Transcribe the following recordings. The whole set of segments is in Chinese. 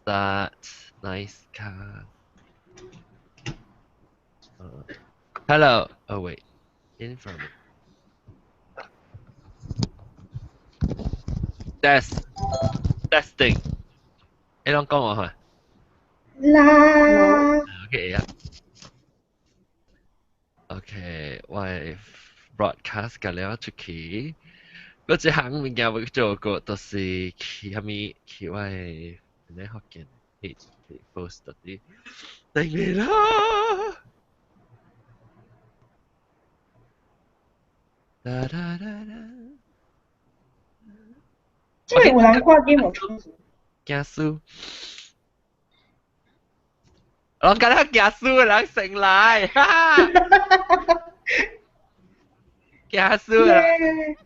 start nice car. Hello. Oh wait, in front. Testing. 你啷講我係啦， ？OK 啊。OK，我 broadcast 緊了出去。嗰隻行物件我做過，就是去下面去我你學見，去 post 嗰啲，定未啦？哒哒哒哒。即係有人看 Game of Thrones。驚輸。我覺得驚輸嘅人醒來，哈哈！驚輸嘅。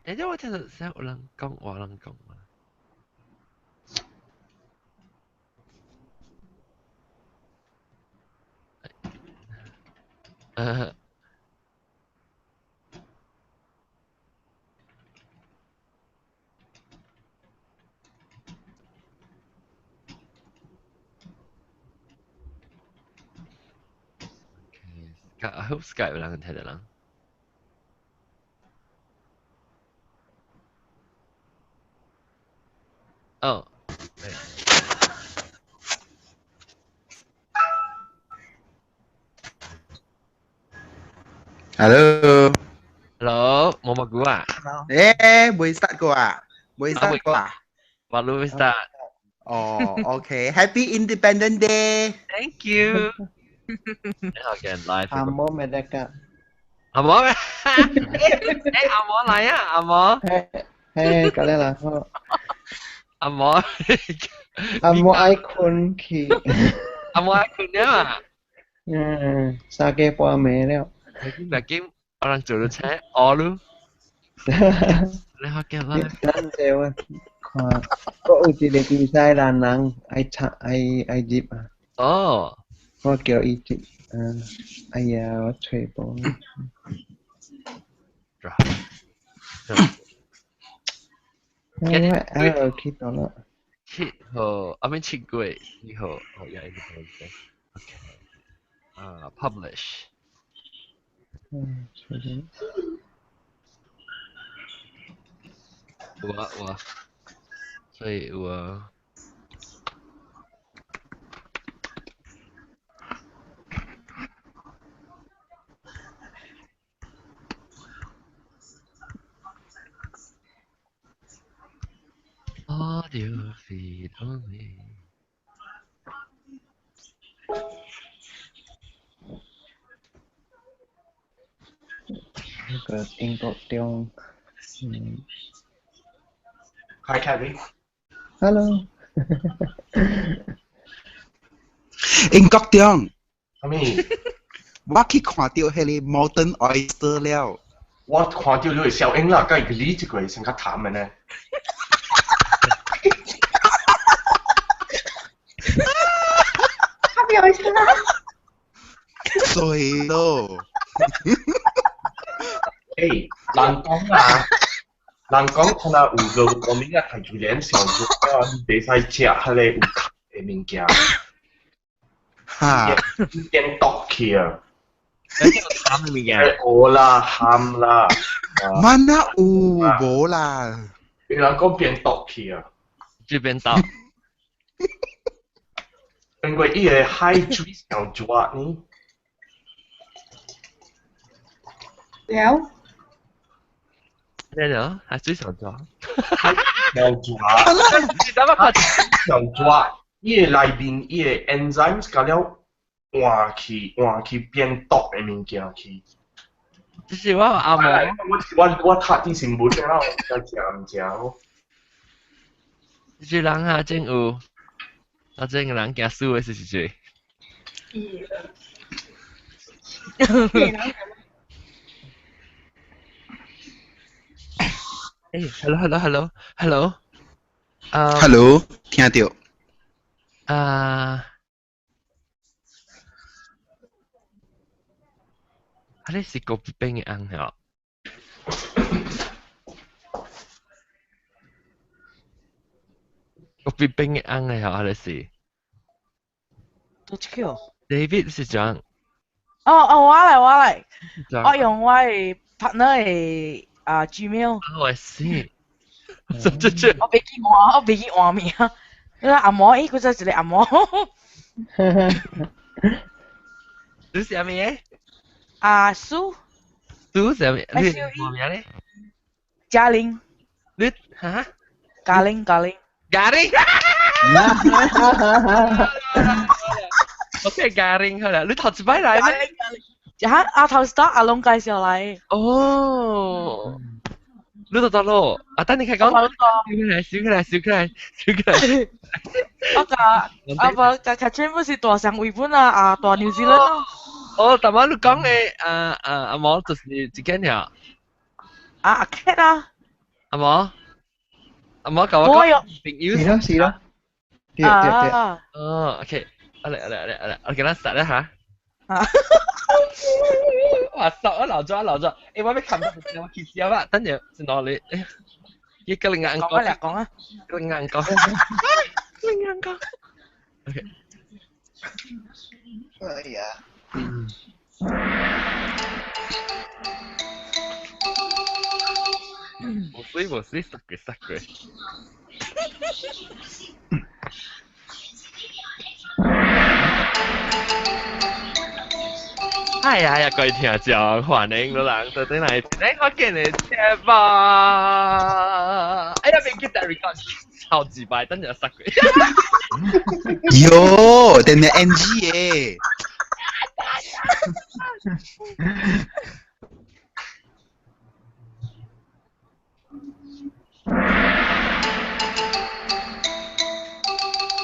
你知我聽到成有人講話人講嘛？I hope Skype 有人睇到人。哦，Hello. Hello，冇乜估啊？Mới start ko à? Mới start ko à? baru start. Oh, okay. Happy Independence Day. Thank you. 你學嘅 live。阿摩咪得㗎。阿摩咩？阿摩嚟啊！阿摩。嘿，咁樣啦，阿摩。阿摩愛困去。阿摩愛困แล้วอ่ะsake ปอเมแล้ว แบบกิ้มorang jodoh cewek oh lu แล้วเขาแก้ว่า นั่นเจ้าก็อุจิเดกีไซร้านนังไอจิบอ่ะ อ๋อ ก็เกี่ยวอีจิบไอยาวัตถุปองแค่คิดต่อแล้วชิโหไม่ชิกุยนี่โหอย่าอีกทีโอเคpublish 我所以我Audio feed only 那个英國中Hi Kevin. Hello 英國中，阿咪，我去看到迄個 Molten Oyster 了。我看到你係小英啦，梗係你這個先較淡嘅呢。他表情啦。衰咯。誒，人講啊，人講可能有個我們嘅睇住臉上咗，你袂使食迄個有殼嘅物件。哈。變毒去啊！你有淡嘅物件？餓啦，鹹啦。Mana無啦。人講變毒去啊！就變毒。因為伊個海水上熱呢。了。咩咯？係水上咗。上熱。你等我看。上熱，伊個內面伊個 enzymes 搞了換去變毒嘅物件去。就是我阿摩。我讀啲新聞啦，我食唔食咯？就是人下真有，真個人驚輸嘅是誰？Hello。Hello，聽到。你是個邊嘅人哦？別冰嘅啱嘅係是都知叫。David 是怎哦，我嚟，怎我用我嘅 partner 嘅Gmail，我是這我俾佢換名，你話阿嬷，佢就係你阿嬷，你是咩？蘇蘇是咩？你咩名咧？嘉玲，你嚇？嘉玲，咖喱？OK，咖喱好啦，你頭一擺嚟咩？嚇，頭先阿龍介紹嚟，哦，你到咯？等你開講。笑起來。我個全部是大上日本啊，大紐西蘭咯。哦，但係你講嘅阿毛就是一間條。阿 Cat 啊，阿毛教我講朋友。是咯，對。哦，OK，嚟，我給他實一下。哇，實啊，留咗，誒，我俾冚到，我揭示啊，等陣先攞你，一個另眼講啊，另眼講，OK。哎呀，冇事，實佢。哎呀，各位聽眾，歡迎老人到底嚟聽我見你節目。哎呀，未記得 record，超自敗，等陣塞佢。喲，定係 NG 嘅。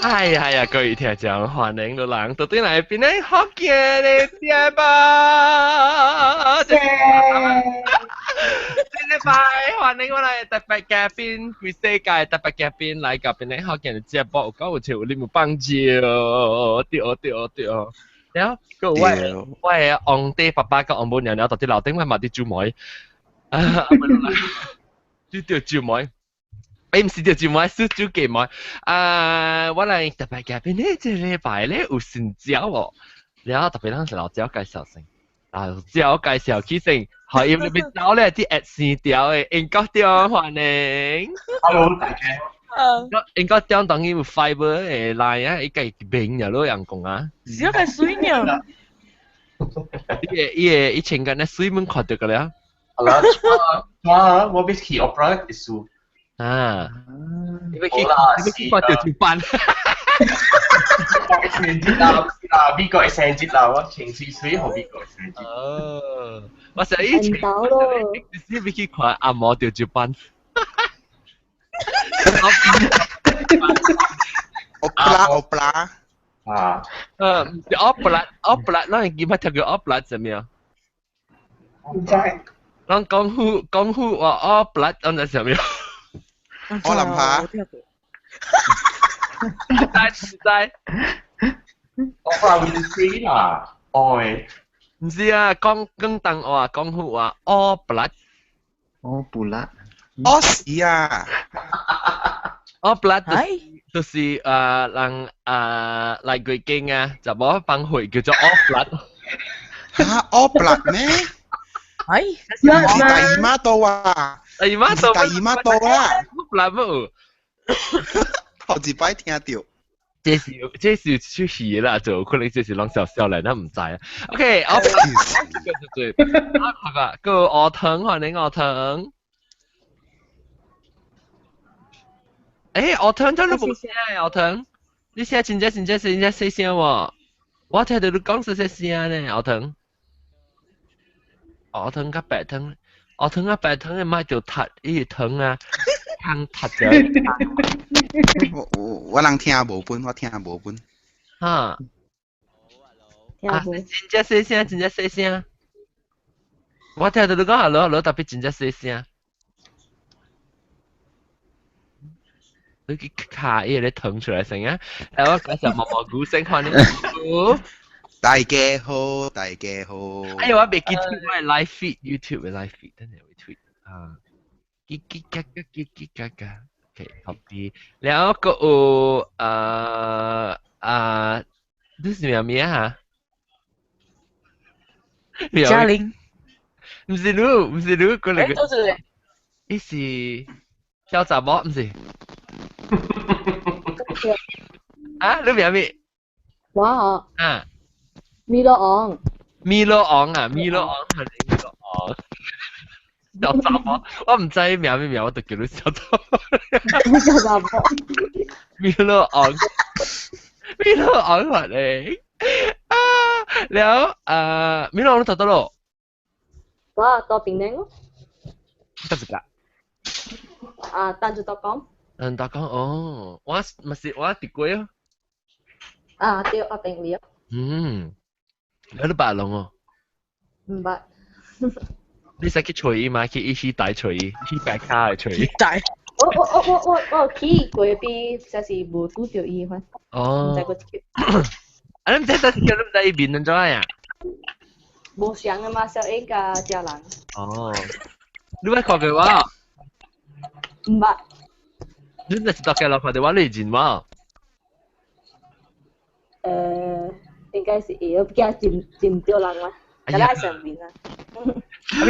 哎呀，各位聽眾，歡迎老人到底嚟邊咧學見你節目。耶！禮拜歡迎我哋特別嘉賓，全世界特別嘉賓嚟到邊咧學見你節目，講有條你冇幫助，對。然後各位，我係昂爹爸爸個昂母娘娘到底樓頂咪買啲豬妹，啲豬妹。唔是條節目，係燒雞妹。我嚟特別嘉賓呢，這禮拜咧有新椒喎，然後特別當時老椒介紹先，老椒介紹起先，可以裏邊找咧啲新條嘅，英國條歡迎。Hello，大家。英國條當然有 fiber 嘅來啊，一個平嘅咯，人講啊。少係水呢？以前嘅呢水門看到嘅咧。好啦，我俾佢 opera 嘅書。你咪見過條條班。聖節啦，邊個係聖節啦？我情緒水後邊個係聖節？哦，我成日以前你咪見過阿毛條條班。opera 啊，opera，那你記唔記得叫 opera 係咩啊？唔知。講講話 opera 咁係什麼？我諗下，唔知，我話 Winfrey 啦，愛唔知啊，講等我啊，講好話 opera，哦，不啦，屙屎啊！ opera 就是人嚟鬼經啊，就冇幫會叫做 opera。嚇，opera 咩？係，是大姨媽到啊！大姨媽到，大姨媽到啦！opera 冇。頭一擺聽到。這是出戲啦，就可能這是啷小小嚟，那唔知啊。OK， 對，係吧？個鵝藤歡迎鵝藤。誒，鵝藤真係冇聲啊，鵝藤，你聲真細聲喎。我聽到你講細聲呢，鵝藤。鵝藤加白藤，鵝藤加白藤嘅買條塔，呢條藤啊，藤塔就。我人聽無本，我聽無本。哈。真細聲。我聽到你講 hello， 特別真細聲。你卡嘢你騰出嚟先啊！誒，我介紹毛毛菇先，歡迎菇。大家好，大家好。哎呀，我未記住我係 live feed YouTube 嘅 live feed，等陣會 tweet 啊。嘰嘰嘎嘎嘰嘰嘎嘎。OK top B แล้วก็นี่是咩名啊？嘉玲，唔是你，過嚟哎，都是嘞，伊是跳查某，唔是？啊，你名咩？我哦，啊，米洛昂，米洛昂啊，米洛昂係你米洛昂。小查某，我唔知名咩名，我就叫你小查某。叫啥不？米洛昂，米洛昂係你啊，แล้ว米洛昂讀到咯，我多平寧咯，得唔得？啊，單住多講，大講哦，咪是我跌過啊，啊，對，我平了，有啲白龍哦，唔捌，你使去隨意嘛？去一起帶隨意，去白卡嘅隨意。大，我去過邊，就是無拄到伊款，唔知個叫，啊，你唔知得叫你唔知伊面咁做呀？無相啊嘛，小 A 加家人，你咪看佢話，唔捌，你那是大概落看佢話你認嘛？應該是會，而家佔到人嘛，但係上邊啊，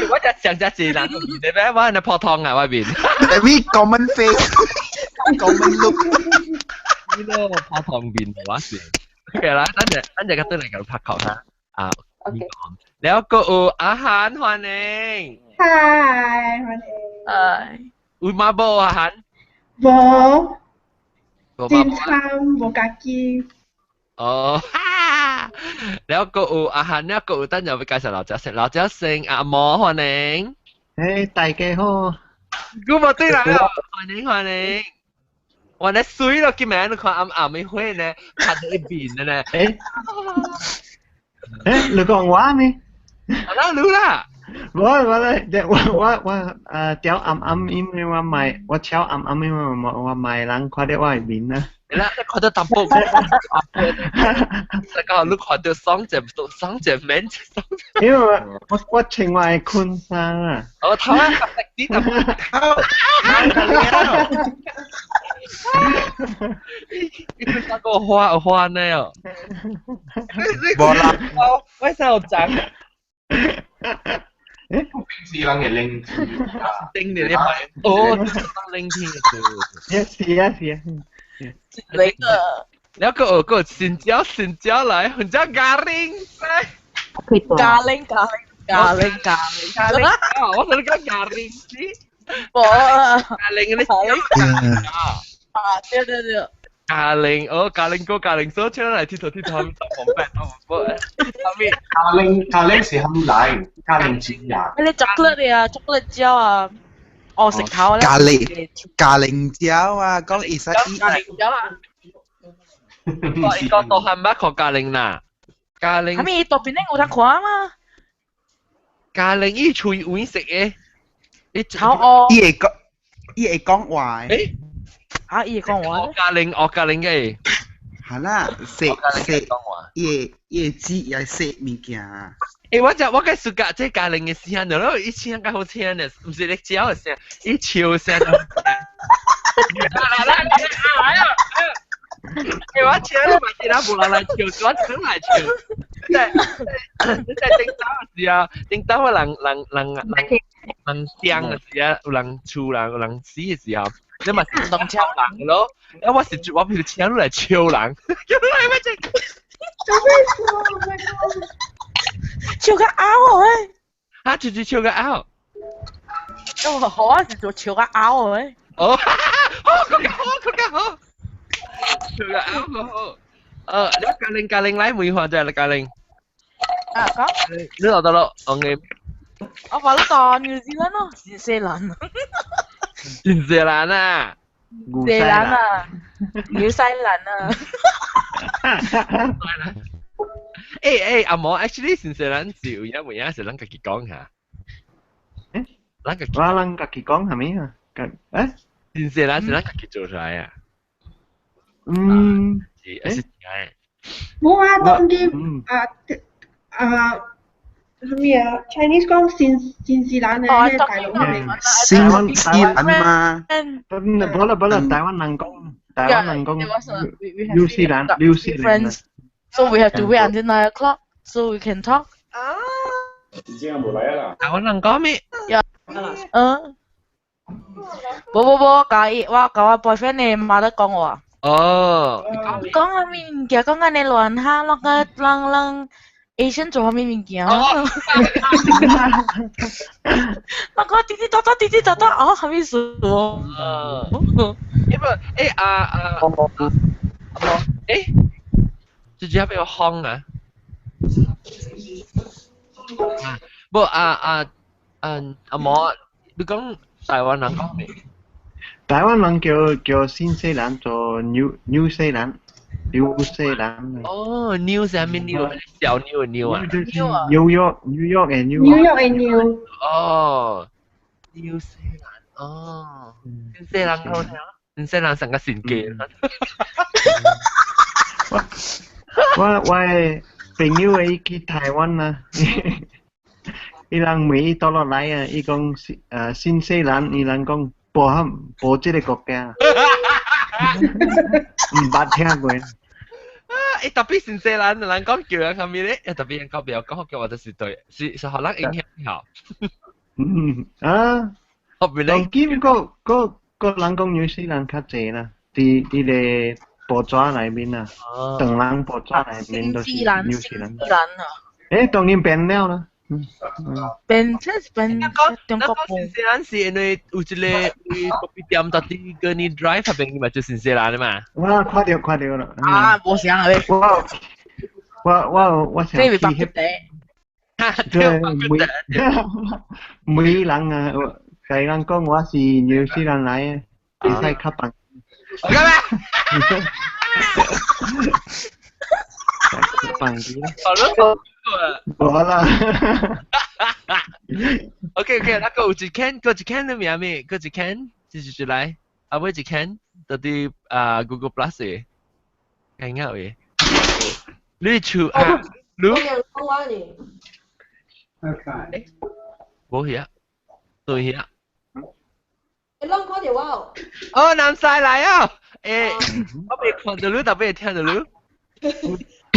我就上只字人，你咩？我係破湯啊，外邊。Every common face, common look. 呢個破湯面嘅話是。OK 啦，等陣都嚟繼續拍球啦。啊， OK，แล้วก็อาหารฮวาเอง嗨，欢迎。哎，มาโบอาหาร 无， โบมา 正 โบ 餐无家己。อ๋อแล้วก็อาหารเนี่ยก็等陣會介紹老姐食，老姐姓阿嬷ฮวาเอง 誒，大家好，กูบอก對啦，歡迎，我呢水咯，見名你看暗ไม่會呢，拍到一邊嘅呢，你講話咩？รู้啦，我咧，屌暗因為我買，我超暗因為我買人看到我係面啊。你看到淡薄，大家你看到雙隻面，因為我穿我係裙衫啊。我頭啊，啲淡薄，你佢發個花呢哦，無啦，為啥有長？平時人嘅拎住啊，叮你啲牌，哦，拎天嘅是啊。那個แล้วก็สินเจ้า嚟，然之後咖喱嚟，嘉玲，嘉玲，我同你講咖喱先，我啊，咖喱你知啊，對，咖喱，咖喱哥咖喱嫂出嚟鐵頭咁黃白，咖喱是冚奶，咖喱煎呀，你 chocolate 啊，chocolate 椒啊，我食頭咧，咖喱椒啊，講意思意嘉玲椒啊，我個到係乜個咖喱嗱？咖喱係咪多邊咧有得看嘛？咖喱依脆碗食嘅，好哦，伊會講話，誒，啊，伊講話咧，咖喱嘅，係啦，食講話。伊會煮伊會食物件。誒，我嘅暑假即係咖喱嘅聲咯，以前嘅好聽嘅，唔是你嚼嘅聲，一笑聲。誒，我請你買其他無人來笑，我請來笑。即係頂兜嘅時候，頂兜嘅人驚嘅時候，有人厝人有人死嘅時候，你咪是當超人咯。我譬如請你來超人，叫你來乜啫？笑個拗喎，嚇，住超嘅拗。我好啊，是做笑個拗喎，哦，佢好。超嘅拗好。你咖喱來每下就係咖喱。啊，講，你攞到咯，我話你當紐西蘭咯，新西蘭，新西蘭啊！新西蘭啊，紐西蘭啊，阿嬷 actually 新西蘭是有一回是咱家己講下。咱家己我人家己講係咪啊？新西蘭是咱家己做出來啊。是點解？冇啊，當啲嗯啊，咩啊？Chinese 講新西蘭嘅咩大陸嘅新西蘭嘛，不啦，台灣人講New Zealand。So we have to wait until 9 o'clock so we can talk. 台灣人講咩？冇，我 boyfriend 你冇得講我。哦，講下面物件，講緊你亂下，讓 Asian 做下面物件。我講滴滴答答，哦，下面數。直接俾我烘啊！不阿嬷，你講台灣人講咩？台灣人叫新西蘭做 New 西蘭。哦 ，New 係咩 New？小 New 嘅 New 啊 ？New York and New。New York and New。哦 ，New 西蘭，哦，新西蘭好聽，新西蘭成個神機啦。我朋友去台灣啊，伊人每到落來啊，伊講新西蘭，伊人講無這個國家，唔捌聽過。tapi 新西蘭人講叫人係咩咧？tapi 人講比較講嘅話就是對，是可能影響好。當今個人講紐西蘭較濟啦，啲個報紙裏面啊，當人報紙裏面都是紐西蘭。誒，當然變了啦。變中國講新西蘭是因為有一個coffee店到啲個你 drive 嗰邊咪就新西蘭嘛。哇，看到啦。冇想啊你。我想去迄個。對，每人啊，個人講我是紐西蘭來嘅，比賽較棒。幹咩？棒啲啦。冇啦。OK，那個有一間的名咩？個一間就是來，啊，尾一間到啲Google Plus 嘅，緊要嘅。你處啊？你？冇嘢，對嘢。你啷看到我？哦，南晒嚟啊！我未看到你，但係聽到你。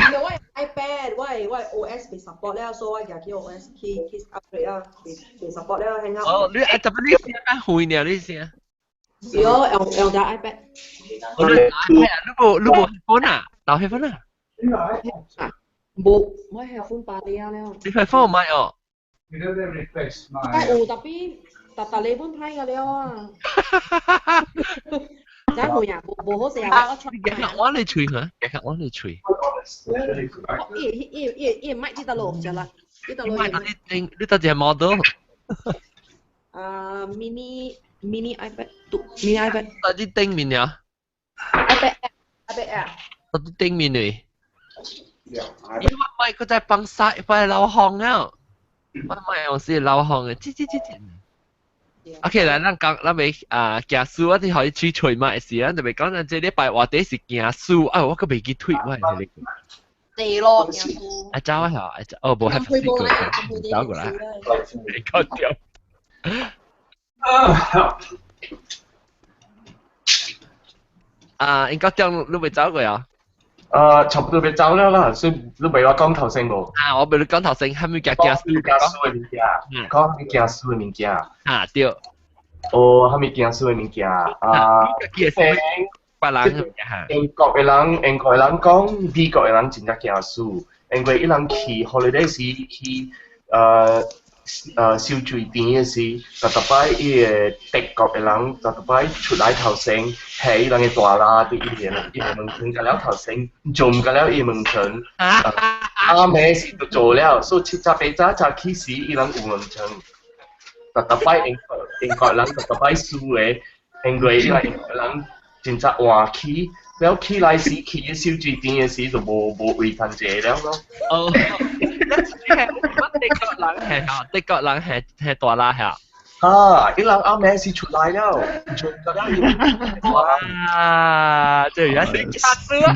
我 iPad 我 OS 被 support 了，所以我就叫 OS 去 upgrade 啊，被 support 了，係啱。哦，你特別你先啊，會呢你先啊。用隻 iPad。我你冇 phone 啊？攞 headphone 啊？冇，我 headphone 拔掉了。你 headphone 唔係哦。但有特別你本派㗎了啊。真係啊，冇好食啊！我出。我嚟吹嚇，我嚟吹。伊唔係呢度路就啦，呢度路。你到底係 model？mini iPad，mini iPad。到底頂面呀 ？iPad Air。到底頂面嚟？因為唔係佢在幫曬，佢係流汗啊！我唔係用是流汗嘅，吱。OK，咱咪行樹，我哋可以吹吹嘛事啊，特別講緊這禮拜或者是行樹，我個未記推，我係你。地咯，行樹。走啊嚇，哦冇係飛過嚟，走過來，你搞掂。應該點你未走過呀？差不多要走了啦，所以你俾我講頭先無？我俾你講頭先，係咪行樹嘅物件？講係咪行樹嘅物件？對。哦，係咪行樹嘅物件？別人英國嘅人講，美國嘅人真正行樹，因為伊人去 holiday 時去小水邊嘅時，就擺伊個德國嘅人就擺出來頭先，係伊人嘅大喇對伊個門窗個了頭先，做唔個了伊個門窗，啱咩事就做了，所以七十八早起時伊人有門窗，就擺英國人就擺樹嘅，因為伊個英國人真正換起，了起來時起嘅小水邊嘅時就無衛生者了咯。德國人係大喇嚇。伊人啱咩事出來了，做個了要。哇！這原來是假書啊！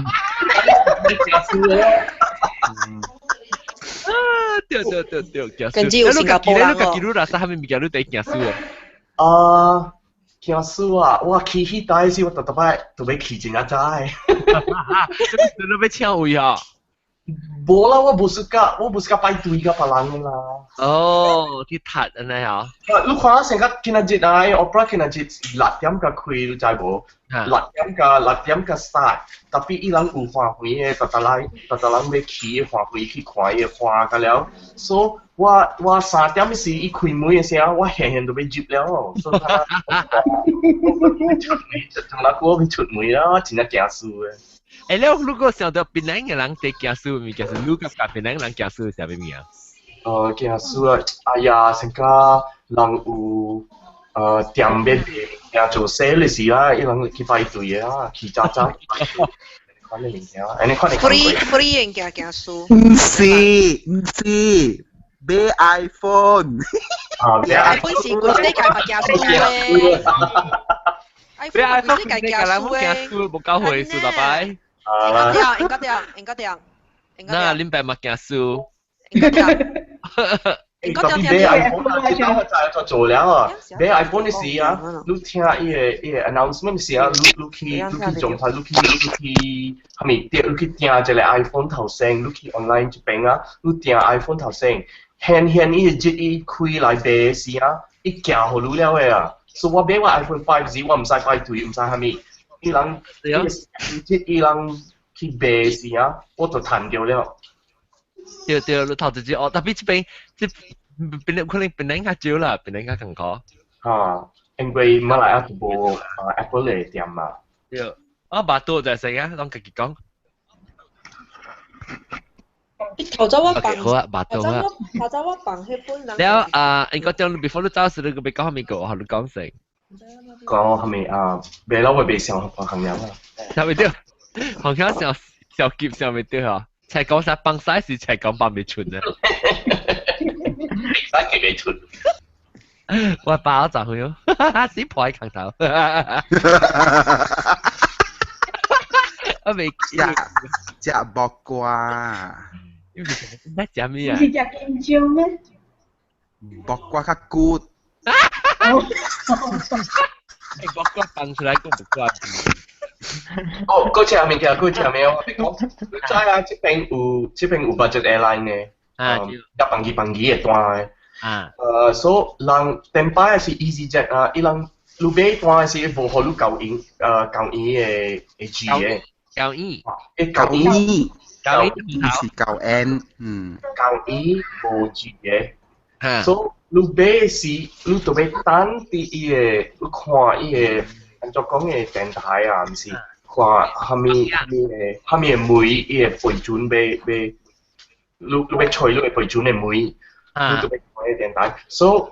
假書啊！對，跟住有新加坡人咯。你啦，啥物物件你第件事啊，件事啊，我去迄代時我特擺特別去真啊知。你要請位啊？無啦，我無是甲擺對甲別人嘅啦。哦，去踢安尼啊？你看成個今日節啊，opera 今日節6點甲開，你知無？6點甲 start，特別伊人有花卉嘅，特人要去花卉去看伊花個了，所以我3點時伊開門嘅時候，我輕都要入了，所以從那個要出門啦，真係驚死嘅。誒，如果想到檳榔嘅人地驚死物件，是你甲檳榔人驚死係咩物啊？驚死啊！哎呀，成個人有店面嘅做 sale 時啦，伊人去排隊啊，去揸，看你物件，安尼看你。free 人驚輸。唔是，買 iPhone。iPhone 是佢世界咪驚輸咧。iPhone 佢世界驚輸冇交回數大擺。應該掉。那恁爸咪驚輸。特別買 iPhone 啊，就做了啊！買 iPhone 嘅時啊，你聽伊個 announcement 嘅時啊，你去狀態，你去係咪？你去訂一個 iPhone 頭先，你去 online 一邊啊，你訂 iPhone 頭先，顯伊個節伊開來賣嘅時啊，伊行好你了嘅啊！所以我買我 iPhone 5時，我唔使排隊，唔使係咪？伊人去賣時啊，我就彈掉了。對，你頭直接哦，特別這邊可能檳榔較少啦，檳榔較更高。因為馬來亞冇Apple 嘅店嘛。對，巴多就係成啊，當自己講。頭早我放，好啊，巴多啊。頭早我放迄本人。แล้ว應該將 before 你走時，你個別講下面個，學你講成。講係咪未撈會被上行人啊？係咪對？好像小劫上面對啊。才講啥幫曬是才講幫未出啊！啥嘅未出？我包就去咯，死破喺強頭。我未食木瓜。你食咩啊？是食金蕉咩？木瓜較 good。木瓜放出來個木瓜。嗰隻物件，我知啊，這邊有 budget airline 嘅，一班機嘅單嘅，所以人電擺係 EasyJet 啊，伊人你買單係無好你舊年嘅G 嘅，舊年是舊 N，舊年無 G 嘅，所以你買時你就要等啲伊嘅，你看伊嘅。按照講嘅電台啊，唔是看下面梅伊個背準俾，你要吹你個背準嘅梅，你就要看嘅電台，所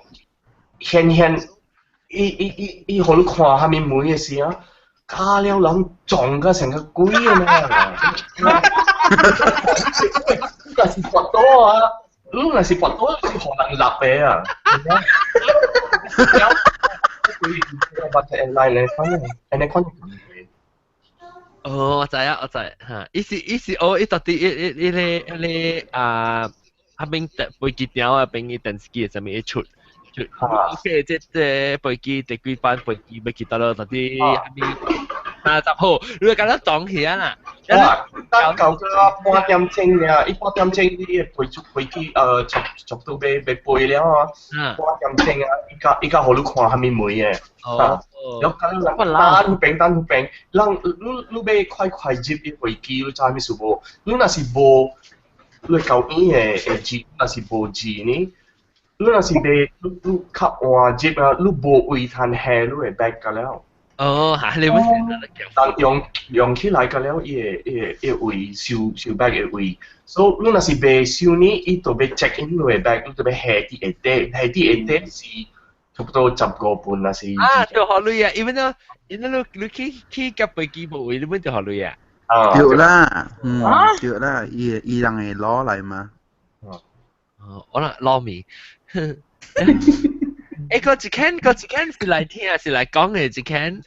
以顯伊好你看下面梅嘅時啊，加了人撞個成個鬼啊嘛！那是拔刀啊！你那是拔刀，是可能立嘅啊！哦，我知嚇，伊是哦，伊到底伊啊，下邊飛機條啊，邊個電視機上面一出，OK， 即飛機第幾班飛機要記得咯，到底下邊50號，你講得撞起啊啦！哇，得夠咗半點鐘啊！伊半點鐘啲飛機速度被背了啊！半點鐘啊！依家好你看下面梅嘅，有咁單平，人你要快接啲飛機，你知咩事無？你若是無，你舊年嘅G，若是無G呢？你若是被你較換接啊，你無位攤下，你會 back 㗎了。哦，嚇！你會但用起來個了，伊個位收 back 個位，所以你若是未收呢，伊就要 check in 落 back，你就要下啲下是差不多15分啊，是。就學類啊，因為你去夾飛機部位，你本就學類啊。對啦，對啦，伊人會攞嚟嘛。我嗱攞面。嗰一間是嚟聽是嚟講嘅一間你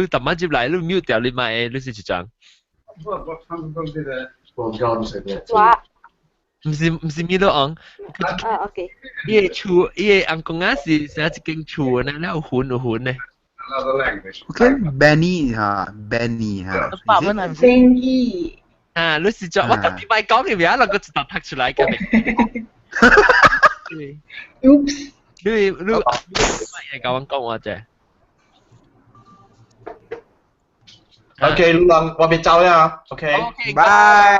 突然接嚟，你 mute 掉你咪，你是一張。我唔知我唔識嘅。唔是米多昂，啊，OK。伊個厝，伊個阿公啊是成一間厝呢，然後有雲呢。OK Benny 嚇 Benny 嚇。八蚊係唔Benny。啊，你是做我特別咪講嘅名，能夠直接拍出來嘅。Oops。你係講我啫。OK，路人我別走啦。OK。Bye。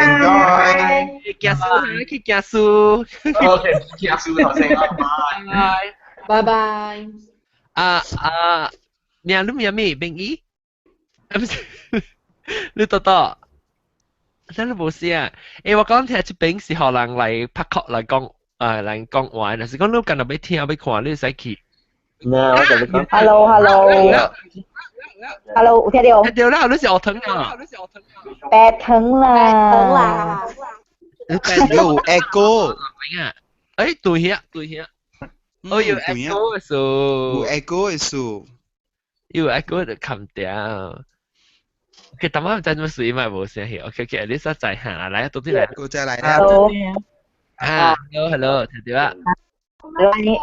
Enjoy。去行樹，去行樹。OK，行樹頭先啊，拜拜。你有咩病醫？唔是，你多多。真係冇事啊！我講聽出病是何人嚟拍曲嚟講嚟講話，但是講你近日俾聽俾看，你使去。Hello，有聽到？聽到啦，你是學堂啊？白藤啦。有 echo。誒，對呀。哦，有 echo 嘅數。有 echo 嘅數。有 echo 就冚掉。OK，等我真係水咪冇聲氣。OK，你實在行嚟，到啲嚟。我再嚟啦。Hello，聽到啊？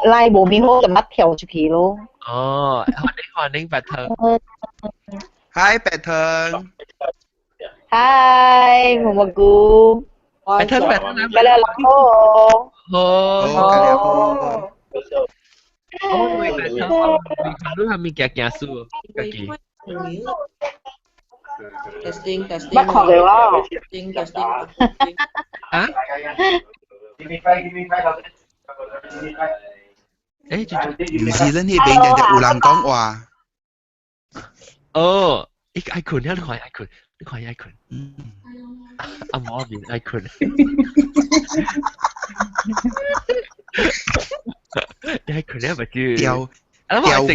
拉無面好就乜跳出去咯。哦，歡迎白藤。Hi 白藤。Hi，毛毛菇。白藤。大家好。好。喂，白藤，你係咪行樹？testing。乜學嚟喎 testing。啊？New Zealand 呢邊人就有人講話。哦，呢個 icon，你看 icon。阿媽面 icon。icon 係咪叫？雕湖。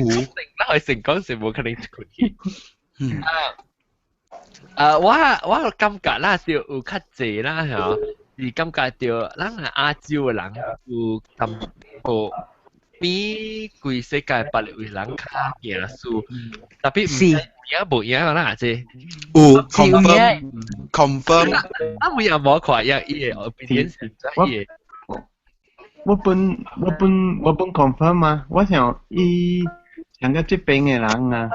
我成講成冇可能出去。我感覺啦，就有較濟啦，係是感覺到咱亞洲嘅人有淡薄比全世界別的人較行樹，特別唔贏啦，即有 confirm。啊，我又冇看伊個 opinion 是真我本 confirm 啊，我想伊像個這邊嘅人啊，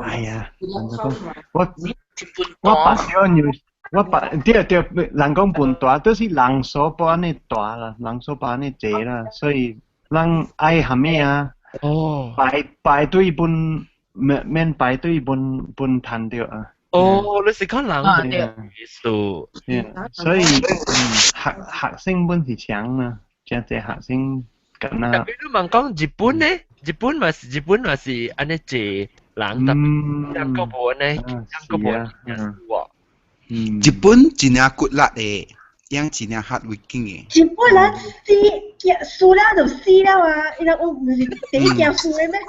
哎呀，我把少牛，對，人講半大，都是人數把呢大啦，人數把呢濟啦，所以人愛係咩啊？哦，排隊免排隊本談掉啊。哦，你是講人數，所以學生本是強啊，真係學生咁啊。比如問講日本呢？日本嘛是安尼濟人，特別香港冇呢，香港冇人數。日本真係骨力嘅，樣真係 hard working 嘅。日本人輸了就死了啊！伊拉我唔是第一件輸嘅咩？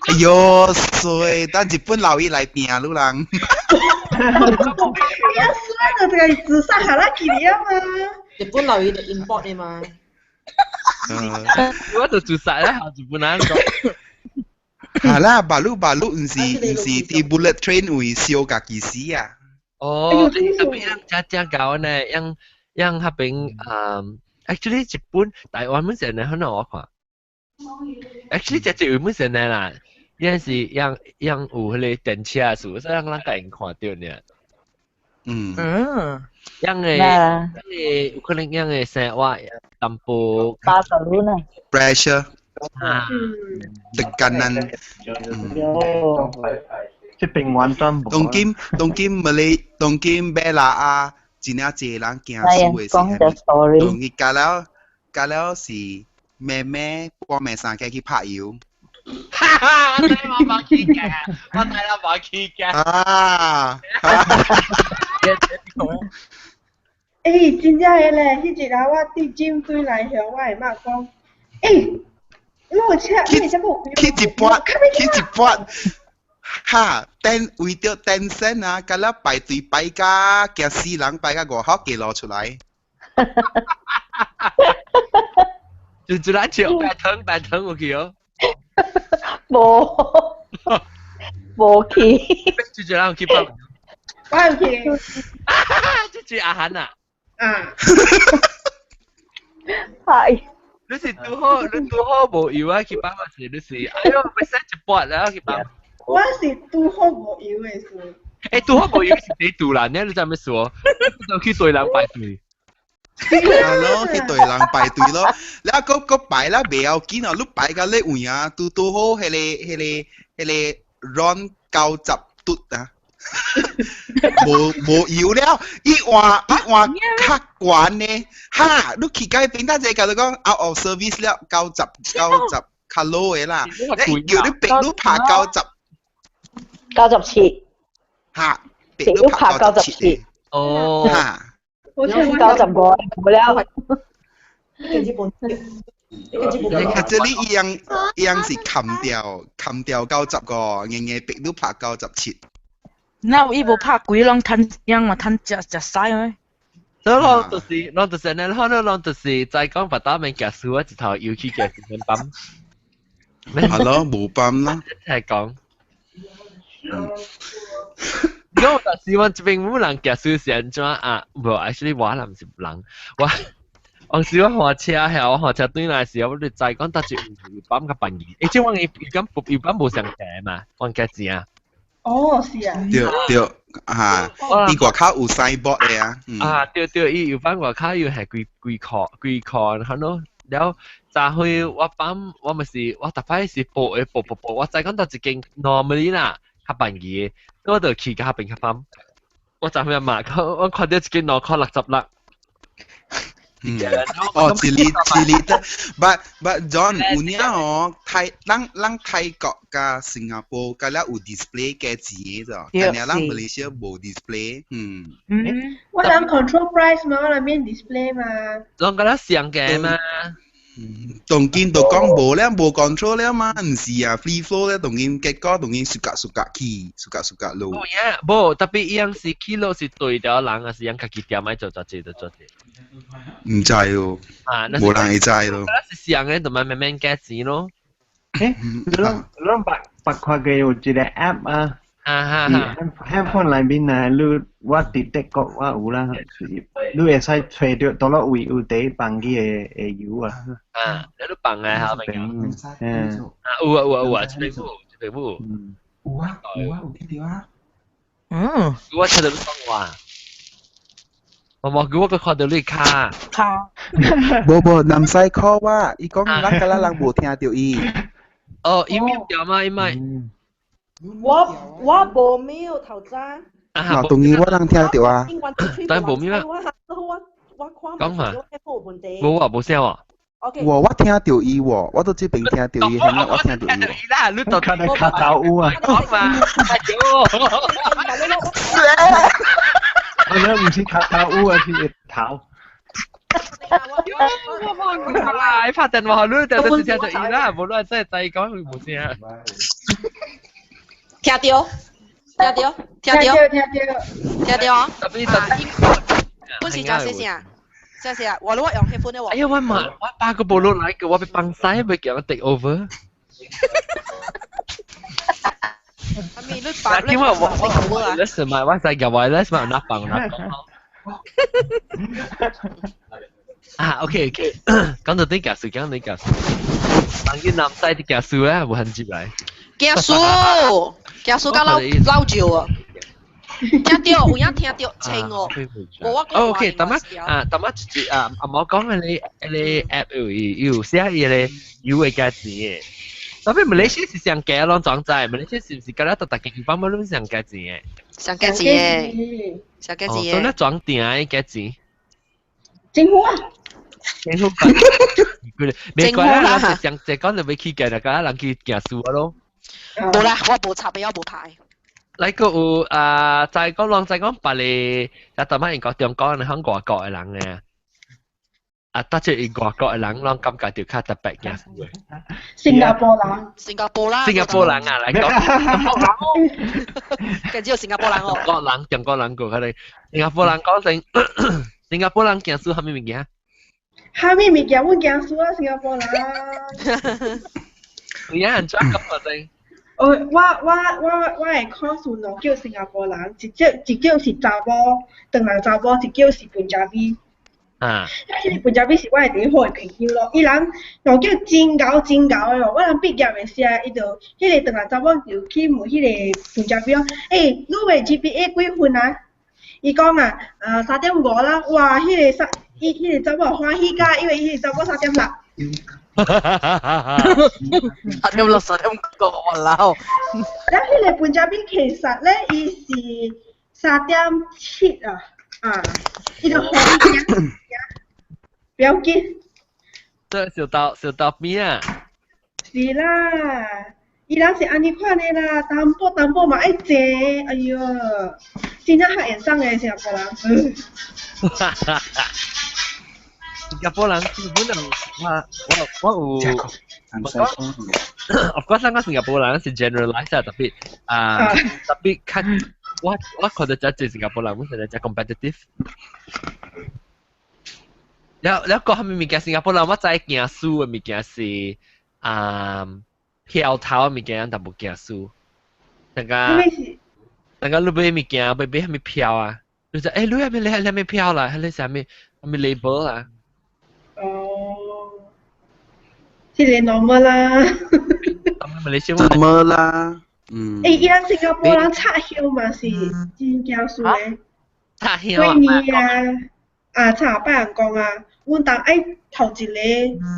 哎呦，衰！但日本留伊來拼路人。伊拉輸了就係自殺下啦，佢哋啊嘛。日本留意就 import 嘅嘛。我就自殺啦，日本人講。係啦，巴魯唔是啲 bullet train 會燒家己死啊。哦，特別樣搞呢，樣嗰邊actually 日本、台灣本身呢，可能我看。actually 就日本身呢啦，樣是樣有嗰個電車數，所以讓家人看到呢。樣嘅有可能樣嘅生活淡薄。pressure。tekanan. Tongkim bela a jina jelang kia suwe si. Kalau si meme 幫命生嘅去拍油。我冇去嘅，我睇啦冇去嘅。誒，真正嘅咧，迄日啊，我佇警隊來向我阿媽講，我車，去一半，哈，為咗10 cent 啊，咁啦排隊排架，驚死人排架5號幾攞出來。就來笑白藤有去哦。冇去。就來有去幫。我有去。这是阿涵啊。啊。係。你是拄好無油啊？去幫還是你是？哎呦，咪使一撥啦去幫。我是拄好無油嘅事。拄好無油是你杜蘭呢？你知咩說？就去對人排隊。係咯，去對人排隊咯。你啊個排啦，未有見啊，你排個咧位啊，拄好迄個 run 90度啊。無油了，一碗較懸呢，哈！你去街邊單只教你講 out of service 了90卡路嘅啦，你叫你逼你拍97，嚇，逼你拍97哦，嚇，我聽90個冇了。這裡一樣是冚掉90個，硬逼你拍97。那伊無拍鬼人吞樣嘛吞食曬咩？啷就是呢，啷就是在講把打面夾數啊，一頭要去夾成泵。係咯，冇泵啦。係講。因為就是我這邊冇人夾數是安怎啊？無 ，actually 我唔是人，我時我學車係我學車對來時，我哋在講搭住唔泵嘅笨嘢。誒，即係我要泵冇上夾嘛，我夾字啊。哦，是啊。對，啊，伊外口有 signboard 嘅啊。啊，對，伊有翻外口要係幾塊，然後了就去我咪是我特擺是報，我再講到一間 normally 啦，較便宜，我就去較便宜泵，我就去買，我看到一間攞塊60粒。哦，一粒的，but John 有呢哦，咱泰國加新加坡加了有 display 嘅字嘅，但係咱馬來西亞冇 display，我想 control price 嘛，我裏面 display 嘛。攏個啦上嘅嘛。當見都講冇咧，冇 control 咧嘛，唔是啊 ，free flow 咧，當見結果當見suka起，suka 路。哦呀，冇特別樣是 kilo 是對條人啊，是樣家己點樣做啫。唔知喎，冇人會知咯。是上嘅，同埋慢慢加錢咯。你白塊嘅有一個 app 啊。handphone 裏面啊，你我直接講我有啦，你會使找到多少位有第放機嘅油啊？啊，你都放嘅嚇，明唔明？有啊，這邊冇。有啊，有聽到啊。我睇到你講話，我冇叫我個看到你卡。冇，男仔 call 我，伊講咱個人冇聽到伊。哦，伊秒掉嘛，伊咪。我無秒頭先。嗱，當然我能聽到啊。但係無秒啊。講嘛。冇啊，冇聲啊。我聽到伊喎，我都這邊聽到伊，係我聽到伊。啦，你到卡頭烏啊。講嘛。我唔是卡頭烏啊，是頭。我拍電話你就聽到伊啦，無論真係再講佢冇聲。聽到。本時做啥聲？我用 headphone 咧喎。哎呀，我8個部落來嘅，我被綁曬，被叫我 take over。因為我 listen 埋，我再叫我 listen 埋那綁那綁。啊，OK，講到啲假數，當然南西啲假數咧，冇很接嚟。假數甲老趙啊！聽到有影聽到清哦。OK，等下就是我講嘅你 app 有寫嘢咧，有嘅價錢嘅。特別馬來西亞是上價咯，裝載馬來西亞是唔是嗰啲特價方面都上價錢嘅？上價錢嘅。所以咧裝訂嘅價錢。政府啊！政府美國咧，就講你要去嘅，就講人去行數咯。冇啦，我冇插俾我冇牌。你個有再講別嚟，就特別英國中國人喺外國嘅人咧，得住外國嘅人，啷感覺條卡特別嘅。新加坡人啊，嚟講，跟住有新加坡人哦。中國人過佢哋，新加坡人講成，新加坡人行數係咩物件？係咩物件？我行數啊，新加坡人。有人抓咁我哋。我的考试两叫新加坡人，一叫是查某，唐人查某，一叫是本加比。迄个本加比是我的第一好的朋友咯，伊人两叫真厚的咯，我人毕业的时啊，伊就迄个唐人查某就去问迄个本加比讲，你的 GPA 几分啊？伊讲啊，3.5啦，哇，迄个查某欢喜甲，因为迄个查某3.6。3.6哇！然後佢哋本加比其實咧，伊是3.7啊，呢度可以嘅，不要緊。這小到邊啊？是啦，伊人是安尼款嘅啦，淡薄嘛愛坐，哎呦，真正黑眼生嘅新加坡人。新加坡人基本上我有。Of course 咱個新加坡人是 generalize tapi kan 我覺得真係新加坡人本身係 competitive。แล้วก็係咪物件新加坡人我真係驚輸嘅物件是票頭嘅物件但冇驚輸。大家你買物件買係咪票啊？你就你係咪票啦？係咪 label 啊？是你 normal 啦。normal 啦。伊人新加坡人插香嘛是真驚輸嘅。插香過年啊，插拜人講啊，阮當愛頭一個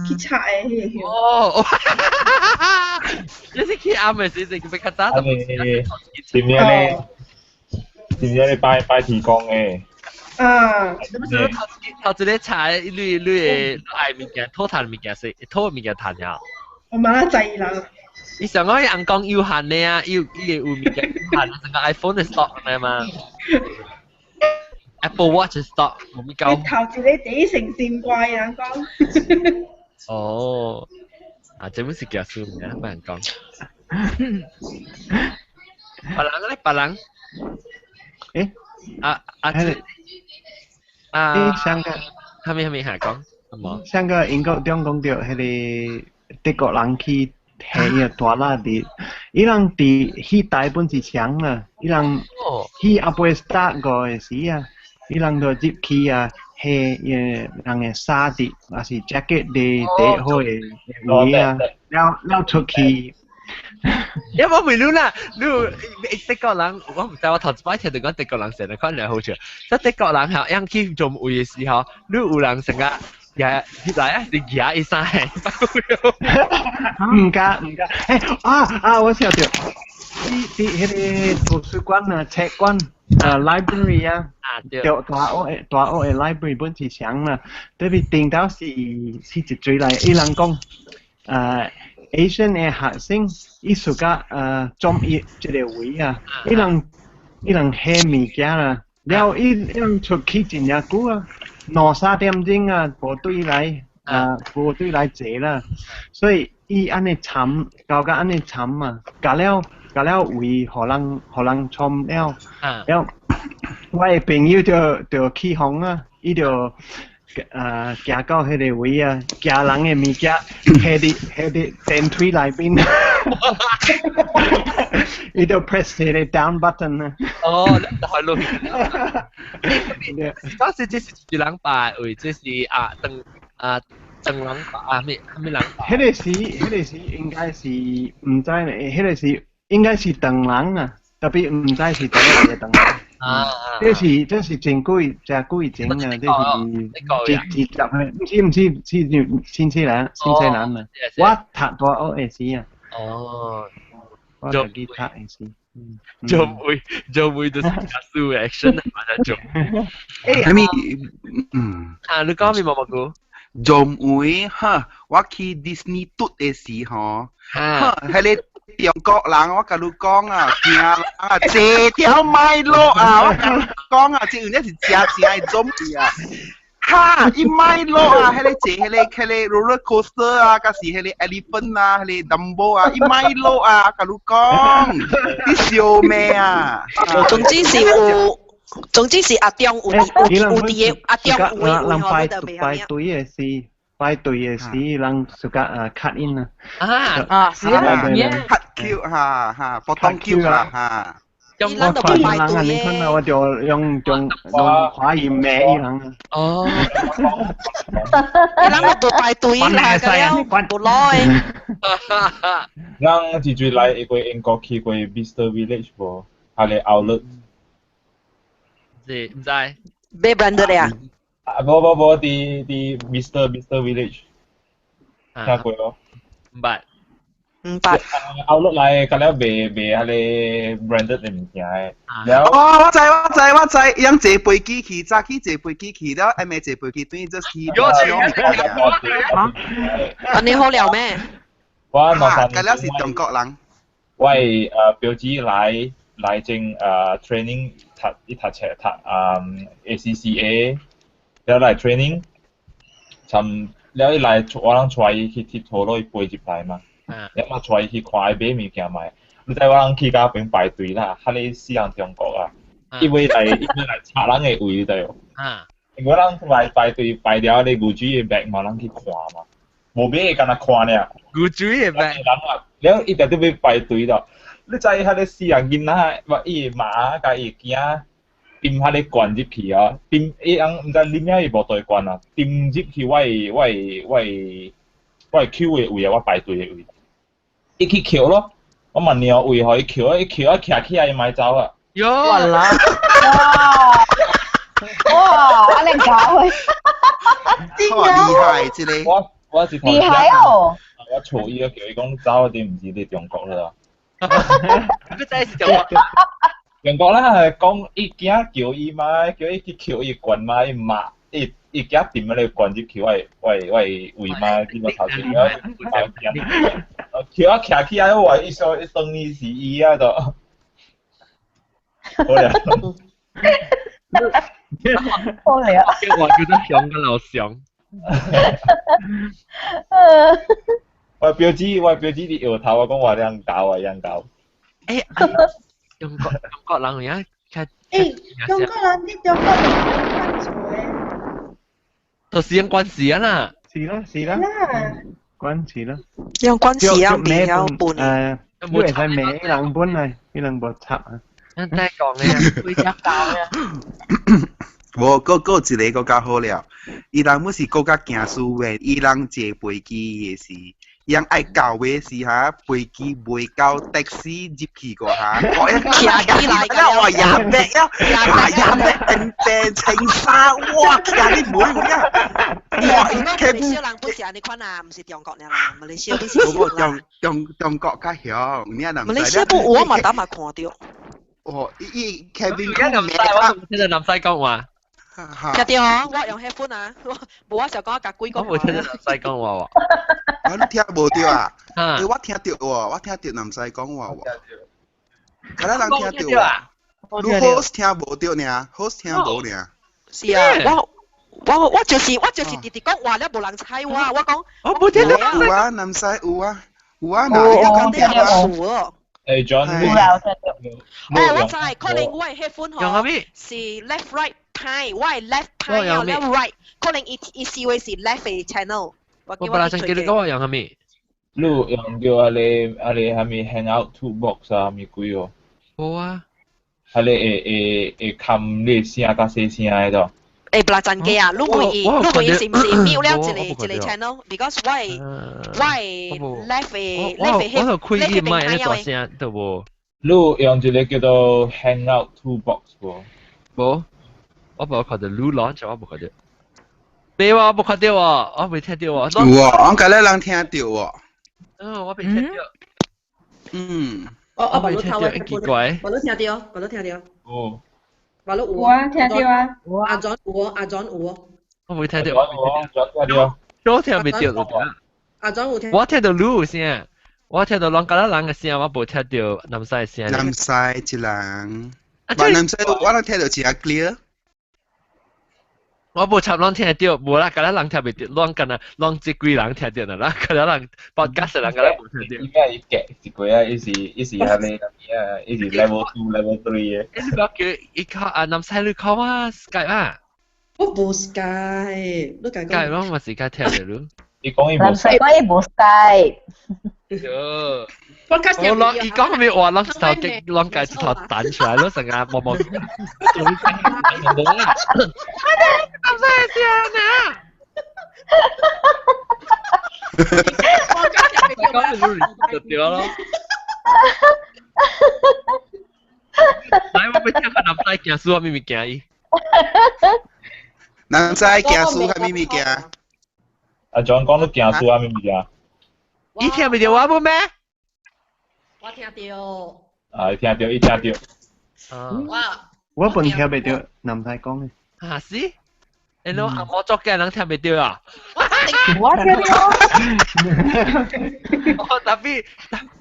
去插嘅迄個香。哦，你是去啱嘅時陣佢較早。點樣咧？拜天公嘅。頭一個插你愛物件，討賺物件是討物件賺呀。我媽仔知啦。伊上個人講有限嘅啊，有物件有限，成個 iPhone 嘅 stock 係嘛 ？Apple Watch 嘅 stock 冇咪夠。頭一個第一成線怪人講。哦，這本是叫書嘅，冇人講。別人。香港，係咪下講？香港英國中講到迄個德國人去睇個大喇啲，伊人佇去台本是強啦，伊人去阿伯 start 個嘅時啊，伊人就入去啊，係人嘅衫啲，還是 jacket 啲第好嘅位啊，了出去。因為我唔รู้啦，你德國人，我唔知我頭一擺聽到講德國人成日可能好笑，即德國人係樣去做位嘅時候，你有人成日嚟是夾一衫係，唔加，我曉得，啲迄個圖書館啊、冊館library 啊，大學嘅 library 本是強啦，特別頂到是一最嚟，伊人講Asian 嘅學生，伊暑假中意即個位啊，伊人下物件啦，了伊人出去真呀久啊，2-3點鐘啊，部隊來坐啦，所以伊安尼慘，搞個安尼慘啊，搞了位，互人衝了，了我嘅朋友就起哄啊，伊就。行到迄個位啊，行人嘅物件，迄啲電梯內邊，伊就 press 迄個 down button 啊。哦，係咯。嗰時這是一人擺位，這是鄧人擺咩人擺？迄個時應該是唔知咧，迄個時應該是鄧人啊，特別唔知是第一個鄧人。這是真貴前啊，這是自集嘅，唔知新西蘭啊，我讀大學嘅時啊，我讀去讀嘅時，做會都是加速 action 嘛就做。係咪？你講咪冇講？做會哈，我去 Disney 嘟嘅時候，係你。中國人我甲你講啊，行啊，這條麥路啊，我甲你講啊，這有呢是真係中意啊！哈，伊麥路啊，迄個坐迄個 roller coaster 啊，甲是迄個 elephant 啊，迄個 Dumbo 啊，伊麥路啊，甲你講，你笑咩啊？總之是阿中有啲阿中有位就未係排隊嘅事。排隊嘅時，人自家cut in 是啊，cut Q 哈，potong Q 哈。伊人都唔排隊嘅。我就用華語名伊人。哦。伊人都排隊啦，咁樣冇耐。人自最來一個英國去過 Bicester Village 喎，係嚟 outlet。唔知。咩 brand 嚟啊？冇啲 Bicester Village。聽過咯。唔捌。outlet 嚟，咁樣賣係嚟 branded 嘅物件嘅。哦，我知，樣坐飛機去，早起坐飛機去了，咪坐飛機轉just去。你好料咩？我嗰了是中國人。我係表姐來正training 讀ACCA， แล้ว來 training， 尋แล้ว來我諗帶伊去佚佗咯，伊背入來嘛。แล้วมา帶伊去看伊買物件買。你知我諗去嗰邊排隊啦，喺你西洋中國啊，因為嚟插人嘅位對。我諗來排隊排了你古主嘅 bag 嘛，人去看嘛，冇咩干那看呢。古主嘅 bag。แล้ว伊個都要排隊咯。你知喺你西洋囡仔，話伊馬甲伊驚。掂下你灌入去啊！掂伊人唔知啉遐伊無對灌啊！掂入去我係 Q 嘅位啊，我排隊嘅位。伊去扣咯，我問你位互伊扣，伊扣啊徛起來伊咪走啊！喲！哇！阿你搞佢，厲害之類。我是厲害哦！我錯伊個叫伊講走，啲唔知你中國啦。佢真係中國。中國啦，係講伊驚叫伊嘛，叫伊去扣伊棍嘛，伊罵伊驚掂啊！你棍入去喂位嘛，呢個頭先啊，扣啊徛起來，我話伊說當你是伊啊都，好啦，好啦，我叫得上個老上。我表姐啲搖頭，我講話樣搞啊樣搞。中國人而家中國人啲中國人關財，就是用關事啊啦，是啦，關事啦，用關事啊，比較半因為係美人本嚟，呢兩部插啊，真係講嘅，會夾教嘅。我一個更加好了，伊人要是更加行書嘅，伊人坐飛機嘅時。yang ai cao về gì hả? Bởi vì buổi cao taxi dịp kỳ của hả? Có em kia lại cái nào giảm bé á, giảm bé anh tên thành xa quá kia đi buổi của nhá. Malaysia 人不是安尼款啊，唔是中國人啦，馬來西亞啲是中國較曉，你啊馬來西亞不我嘛打嘛看到。哦，伊 Kevin 講南西，我唔聽到南西講話。聽到啊，我用 headphone 啊，冇我就講甲鬼講。我冇聽到南西講話喎。我聽無到啊！我聽到喎，我聽到南西講話喎。嗰啲人聽到啊，你 host 聽無到呢 ，host 聽無呢。是啊，我就是直直講話了，無人猜我，我講。我冇聽到。有啊，南西有啊，嗱，有聽到。誒 John， 我知，可能我係 headphone 嗬，是 left right 派，我係 left 派又 left right，可能伊視為是 left 嘅 channel。我本來想叫你講我用係咪？你用叫阿你係咪 hang out toolbox 啊？咪鬼喎？冇啊。係你冚你聲加細聲喺度。不啦真嘅啊！你會是唔是 mute 了一個 channel？Because 我係 left 嘅我就開啲麥喺度聲度喎。你用一個叫做 hang out toolbox 喎。冇，我冇看到 Lu launch， 我冇看到。未喎，我冇看到喎，我未聽到喎。有啊，我今日人聽到喎。我未聽到。我把你聽到，奇怪。我都聽到。哦。我啊，聽到啊。阿 John 有。我冇聽到。我聽未到咯。阿 John 有聽。我聽到 Lu 聲，我聽到兩個人嘅聲，我冇聽到南西聲。南西一人，南西我能聽到只 clear。我冇插浪聽到，冇啦，嗰啲人聽未到，浪緊啊，浪只幾人聽到啦，嗰啲人 podcast 人嗰啲冇聽到。依家一夾一個啊，一時係你啊，一時 level 2、level 3嘅。你講叫一考啊，南西你考啊 Skype 啊？我無 Sky，你講，Sky 咯，咪是 Sky 聽嘅咯。你講伊南西講伊無 Sky。我攞伊講咪話攞頭嘅攞戒指頭彈出來咯，成日默默。我哋咁細聲啊！我講咪就掉咯。來，我要聽下南西行書係咩物件伊？南西行書係咩物件？阿 John 講你行書係咩物件？伊聽唔到我冇咩？我聽到。啊，伊聽到，伊聽到。我本聽唔到南西講嘅。嚇是？你攞阿摩作嘅人聽唔到啊？我聽到。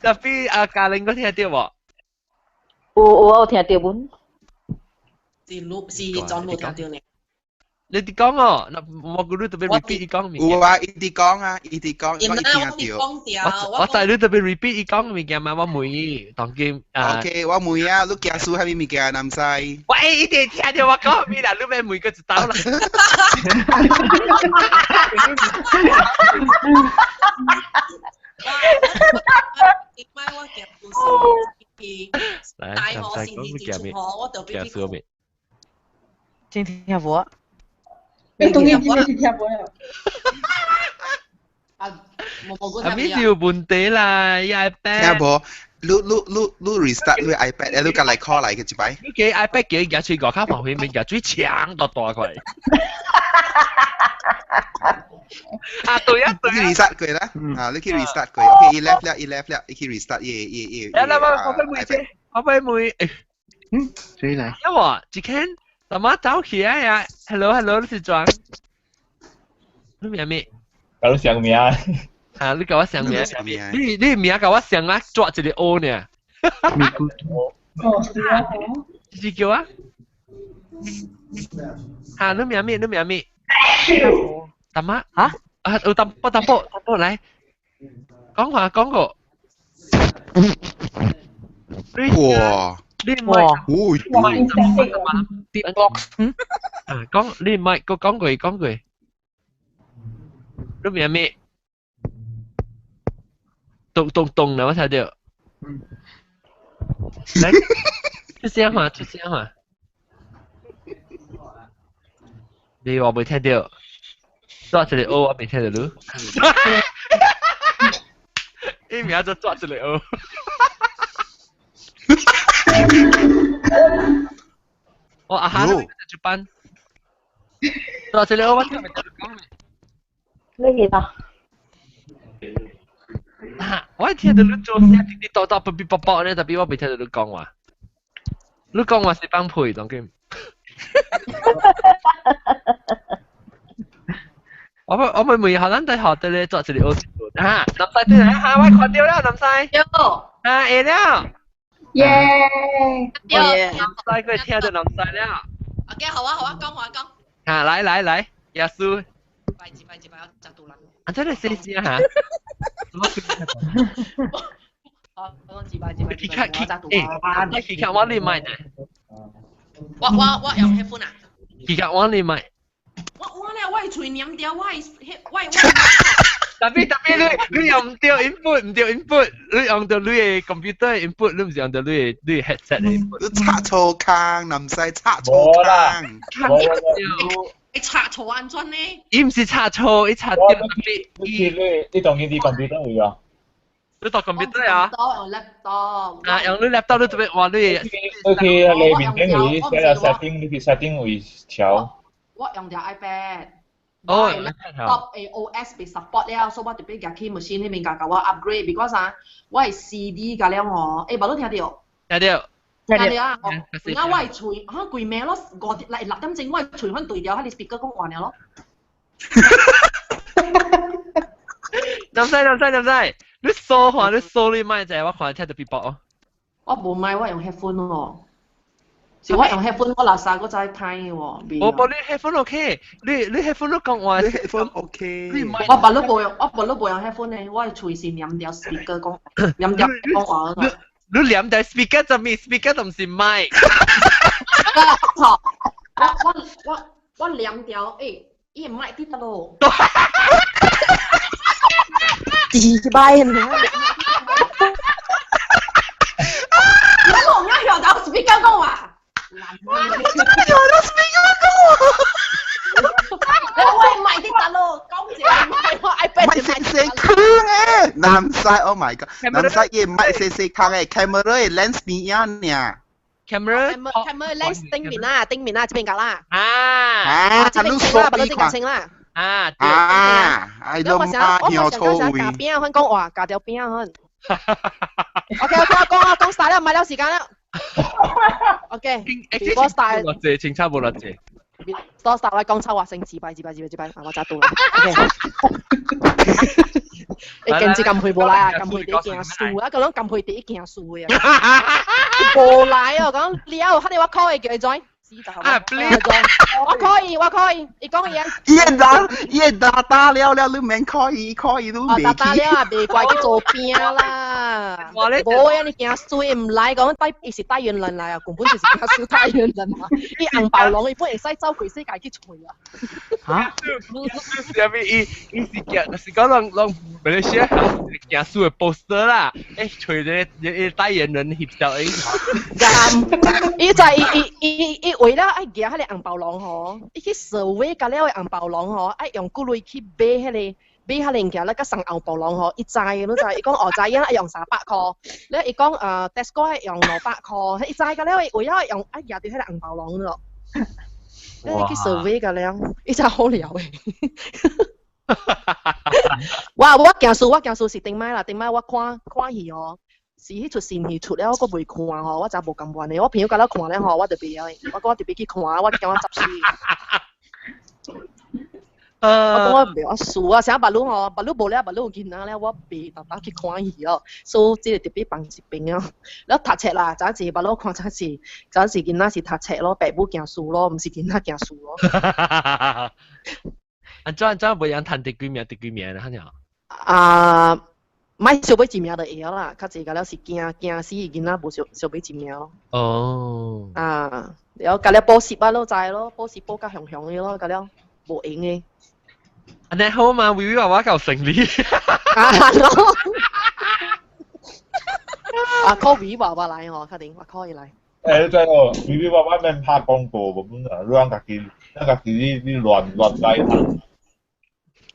特別阿嘉玲嗰聽到喎。有聽到本。是John 冇聽到呢。你哋講哦，我嗰啲特別 repeat 伊講有啊，伊哋講啊，伊哋講，我聽到。我細佬特別 repeat 伊講嘅物件嘛，我妹當見啊。OK，我妹啊，你行書係咩物件？南西。喂，伊哋聽到我講咩啦？你咪妹個就到啦。點解我嘅故事大學時年前同學我就俾邊個？今天聽無？你當然知你聽無啦。阿咪有問題啦，伊 iPad。聽無？你 restart 你 iPad， 你隔嚟 call 嚟嘅一擺。你嘅 iPad 叫伊夾吹個卡旁邊面夾最強大大塊。啊對啊對。你 reset 佢啦，啊你去 reset 佢 ，OK， 伊 left 啦，伊 left 啦，伊去 reset， 伊。呀，那麼我俾妹，誰來？因為之前怎麼走起來呀 ？Hello， 你是裝？你名咩？搞到上名。啊，你教我上名。你名教我上啊，抓一個 O 呢。哦，是啊。是叫啊？啊，你名咩？怎麼？啊？有淡薄來，講個。哇！你唔係，跌落。啊，講你唔係，講句。你名咩？動啦，我睇到。來，出聲話。你話冇聽到？抓一個 O， 我未聽到咯。伊名就抓一個 O。我阿哈，你去班。抓一個 O， 我聽未到你講咩？你啦。我聽到你做聲滴滴答答、啵啵啵咧，特別我未聽到你講話。你講話是幫配當佢。我咪每學咱大學的咧做一個 O 啊，南西對啦，我看到了南西。有。啊，會了。耶！南西佢聽到南西了。OK， 好啊，講。啊，來，耶穌。拜，我就到啦。啊，真係死啊嚇！好，我拜，你看我你買呢？我用 headphone 啊。其實我你買。我咧，我係隨念掉，我。特別你用唔掉 input， 唔掉 input， 你用到你嘅 computer input， 你唔是用到你嘅 headset input。你插錯坑，南西插錯坑。你插錯安裝呢？伊唔是插錯，伊插掉特別。你當然啲 computer 會啊。你讀 computer 啊？用 laptop。啊，用你 laptop 你特別話你。你去裏面頂會寫下 setting， 你去 setting 會調。我用條 iPad。哦。laptop OS 被 support 了，所以我特別入去 machine 嗰邊教我 upgrade，because 啊，我係 CD 㗎了我，無你聽到？聽到啊！而家我係隨可能攰命咯，6點鐘我係隨可能對調喺你 speaker 講話了咯。南西，你說話你麥就係我看聽到 people 哦。我冇麥，我用 headphone 咯。是我用 headphone， 我垃圾嗰陣睇喎。我你 headphone OK， 你 headphone 都講話。你 headphone OK。我拔都冇用 headphone 咧，我係隨時念掉 speaker 講話嗰度。你念掉 speaker 就唔係 speaker 就唔是麥。錯，我2條，伊唔賣啲得咯。幾百呢？我要到 speaker 講啊！我要到 speaker 講啊！我賣啲得咯，講住我 iPad 賣四坑南西 ，Oh my god！南西嘢賣四坑嘅 camera lens 邊樣呢？camera lens 頂面啦，這邊㗎啦。這邊清啦，把這邊清啦。哎都媽有錯位。邊啊？講話夾條邊啊？OK， 講晒啦，唔係了時間啦。OK，before start。落謝，請差冇落謝。before start 我講臭話聲，自閉，我揸到啦。你勁至撳佢無來啊！撳佢第一件數啊！咁樣撳佢第一件數嘅啊！無來啊！講了，佢哋話 call 佢叫佢 join。我可以，你講嘢。伊打了，你免可以都未。打了啊，別怪佢做邊啦。冇呀，你驚衰唔嚟講，伊是帶原人嚟啊，根本就是驚衰帶原人啊。伊紅包狼，伊本會使走佢世界去吹啊。嚇？是咪？伊是驚，是講讓馬來西亞驚衰嘅 poster 啦。吹啲帶原人翕照誒。伊就伊為了愛夾迄個紅包狼吼，伊去survey甲了個紅包狼吼，愛用骨類去買迄個物件，咧甲送紅包狼吼，伊知，你知？伊講哦，知影愛用300塊，咧伊講Tesco 愛用500塊，伊知甲了為了用愛夾住迄個紅包狼咯。咧去 survey 甲了，伊真好料誒。我驚數是頂擺啦，頂擺我看戲哦。是迄出新戲出了，我未看吼，我真無咁慣的。我朋友甲我看咧吼，我就袂曉。我講我特別去看，我驚我執死。我講我袂，我輸啊！成日白鹿吼，白鹿無咧，白鹿囡仔咧，我袂特別去看戲哦。所以即個特別放一邊啊。แล้ว讀冊啦，早時白鹿看早時囡仔是讀冊咯，爸母驚輸咯，毋是囡仔驚輸咯。安怎袂樣趁第幾名咧？嚇呀？買小尾一名就會曉啦，較濟個了是驚死囡仔無小尾一名咯。哦。然後個了補習啊，都知咯，補習補甲雄雄嘅咯，個了無用嘅。安尼好嘛，微微娃娃夠成你。咯。call 微微娃娃來哦，確定我 call 伊來。真哦，微微娃娃免拍廣告無本啊，你家己你亂解。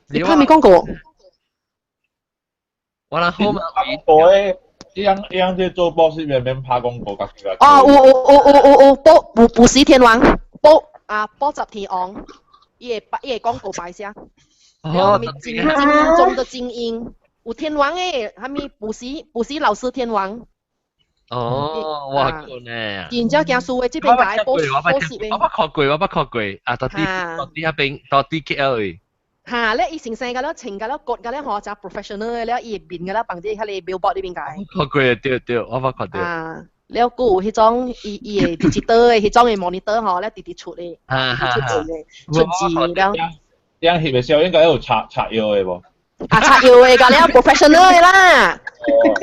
你拍咩廣告？我啦好嘛，廣告誒，一樣即做補習免拍廣告，家己來。有補習天王，補習天王，伊個廣告擺聲。哦，精英中的精英，有天王誒，係咪補習老師天王？哦，我講呢。然之後驚數誒，即邊解補習誒。我不學過，到啲 KL 誒。嚇！咧伊成世個咧，情個咧，割個咧，學習 professional 嘅咧，伊邊個咧，bằng啲喺你 billboard 呢邊解。學過啊，對，我冇學到。了個有迄種伊個 digital 嘅，迄種嘅 monitor 嗬，咧直直出嘅，出字了。樣翕嘅時候應該有插腰嘅喎。插腰嘅個咧 professional 嘅啦，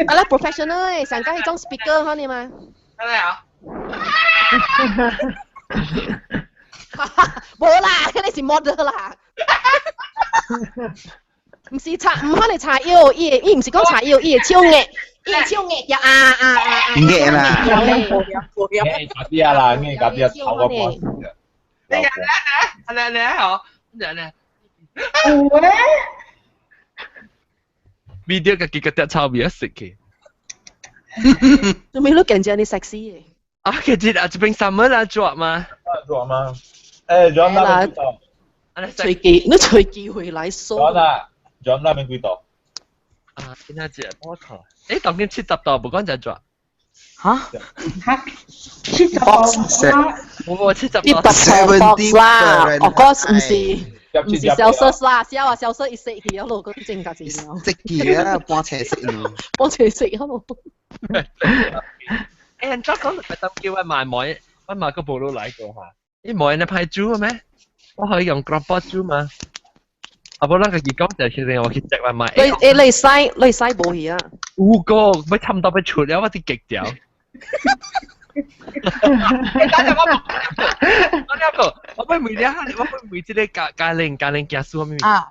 個咧 professional 嘅，上加迄種 speaker 嗬你嘛。係咪啊？冇啦，你是 model 啦。唔可能插腰，伊唔是講插腰，伊係超額，呀額啦。夾啲啊啦，夾啲啊頭個波。你好，你。video 嘅幾個隻臭味一食嘅。做咩都感覺你 sexy 嘅？其實這邊 summer 啦做嘛？做嘛？做啦。隨機會來數。John 那邊幾多？邊下隻我靠！當年70度，唔講就做。嚇？70度？我70度。170啦，我講唔是Celsius啦，Celsius 一食去嗰度，嗰正價錢咯。食去啊，半斜食咯。半斜食嗰度。人家講係特叫我買個部落嚟過下。你冇人派豬嘅咩？我可以用 Grabber 豬嘛？不然佢講就係我去食外賣。你使冇去啊？5個，咪差唔多咪出了，我啲極掉。我不每日我不每即个家庭行書咩？啊，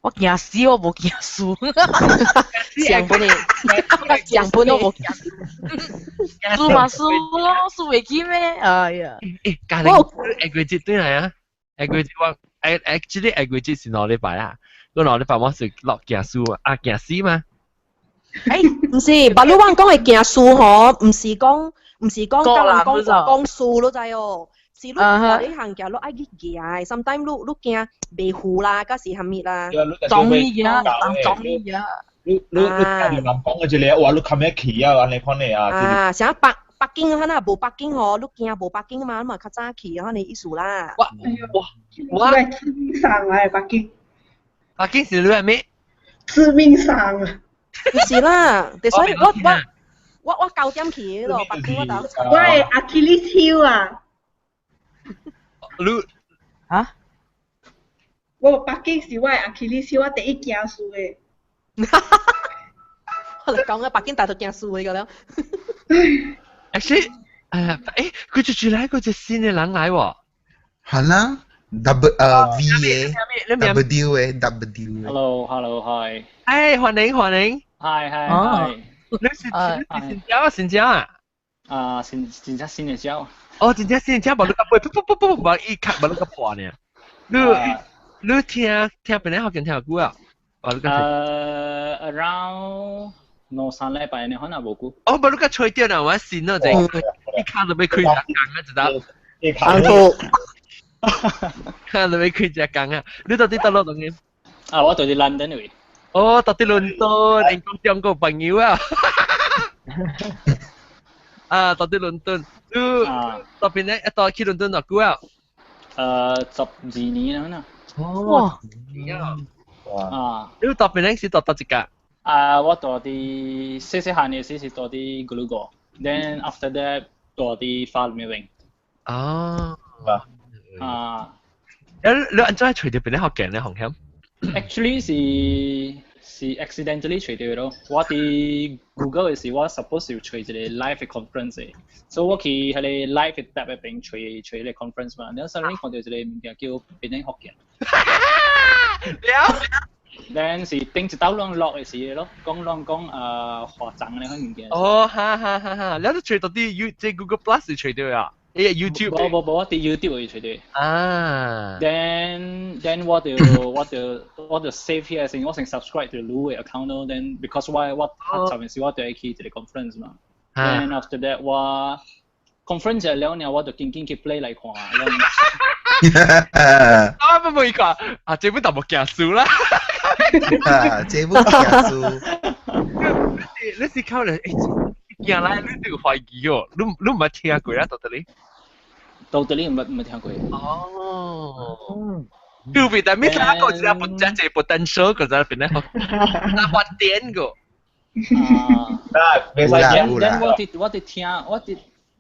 我行死我冇行書，上半年，上半年我冇行書嘛書咯，書未起咩？哎呀，家庭下個節對嚟啊，下個節我actually 下個節是哪禮拜啊？個哪禮拜我是落行書啊，行死嘛？唔是，白老灣講係行樹嗬，唔是講家人講樹咯，就係哦。是你行行路愛去行，sometimes 你行未糊啦，嗰時係咪啦？撞嘢啊，撞嘢啊！你南講嘅啫，你話你冚咩企啊？安尼款嘅啊？啊，像北京可能無北京嗬，你行無北京嘛，你咪較早去可能意思啦。我致命傷啊，北京。北京是你係咩？致命傷啊！唔是啦，所以我9點去咯，北京我就。我係Achilles heel啊！你啊？我北京是我係Achilles heel，我第一行樹嘅。我哋講嘅北京大到行樹嘅啦。Actually，佢住嚟嗰隻新嘅人嚟喎。係啦。W V W Hello, hi. 哎，歡迎。Hi. 你是新疆啊？啊，新疆新嘅椒。哦，新疆新嘅椒，冇你個背，冇一卡冇你個破呢。你聽邊啲學緊聽歌啊？Around 2-3禮拜呢，可能冇歌。哦，冇你個吹掉啦，我先咯，就一卡都俾佢夾硬啊，知道？一卡都。看到未開隻講啊！你到底到邊度？啊，我到啲 London 嚟。哦，到啲倫敦，英國中國朋友啊！啊，到啲倫敦，你到邊咧？到去倫敦多久啊？12年啦。哦，啊！你到邊咧？是到一個？啊，我到啲細漢嘅時是到啲 Glasgow，then after that 到啲 Falmouth。哦。啊！你安怎除掉邊啲學嘅咧？紅磡 ？Actually 是 accidentally 除掉咯。我啲 Google 嘅時，我 suppose 要除一個 live conference 嘅，所以我去喺你 live tab 入邊除你 conference 嘛。然後 suddenly 看到一個物件叫邊啲學嘅。然後是頂一刀浪落嘅事咯，講化妝咧嗰物件。哦，哈！你都除到啲即係 Google Plus 除掉啊？YouTube 冇，我啲 YouTube 要除掉。啊 Then 我就 save here先，我先 subscribe to Louis account 咯。Then because 我頭先時我對去啲 conference 嘛。Then after that 我 conference 咗了呢，我就緊去 play 嚟看。啊，唔會講啊，這本就冇講數啦。啊，這本講數。你是靠嚟行來你都有懷疑哦，你唔係聽過啊？到底唔係聽過。哦。特別但係咩啥個只不只只 potential 個在邊咧？那發電個。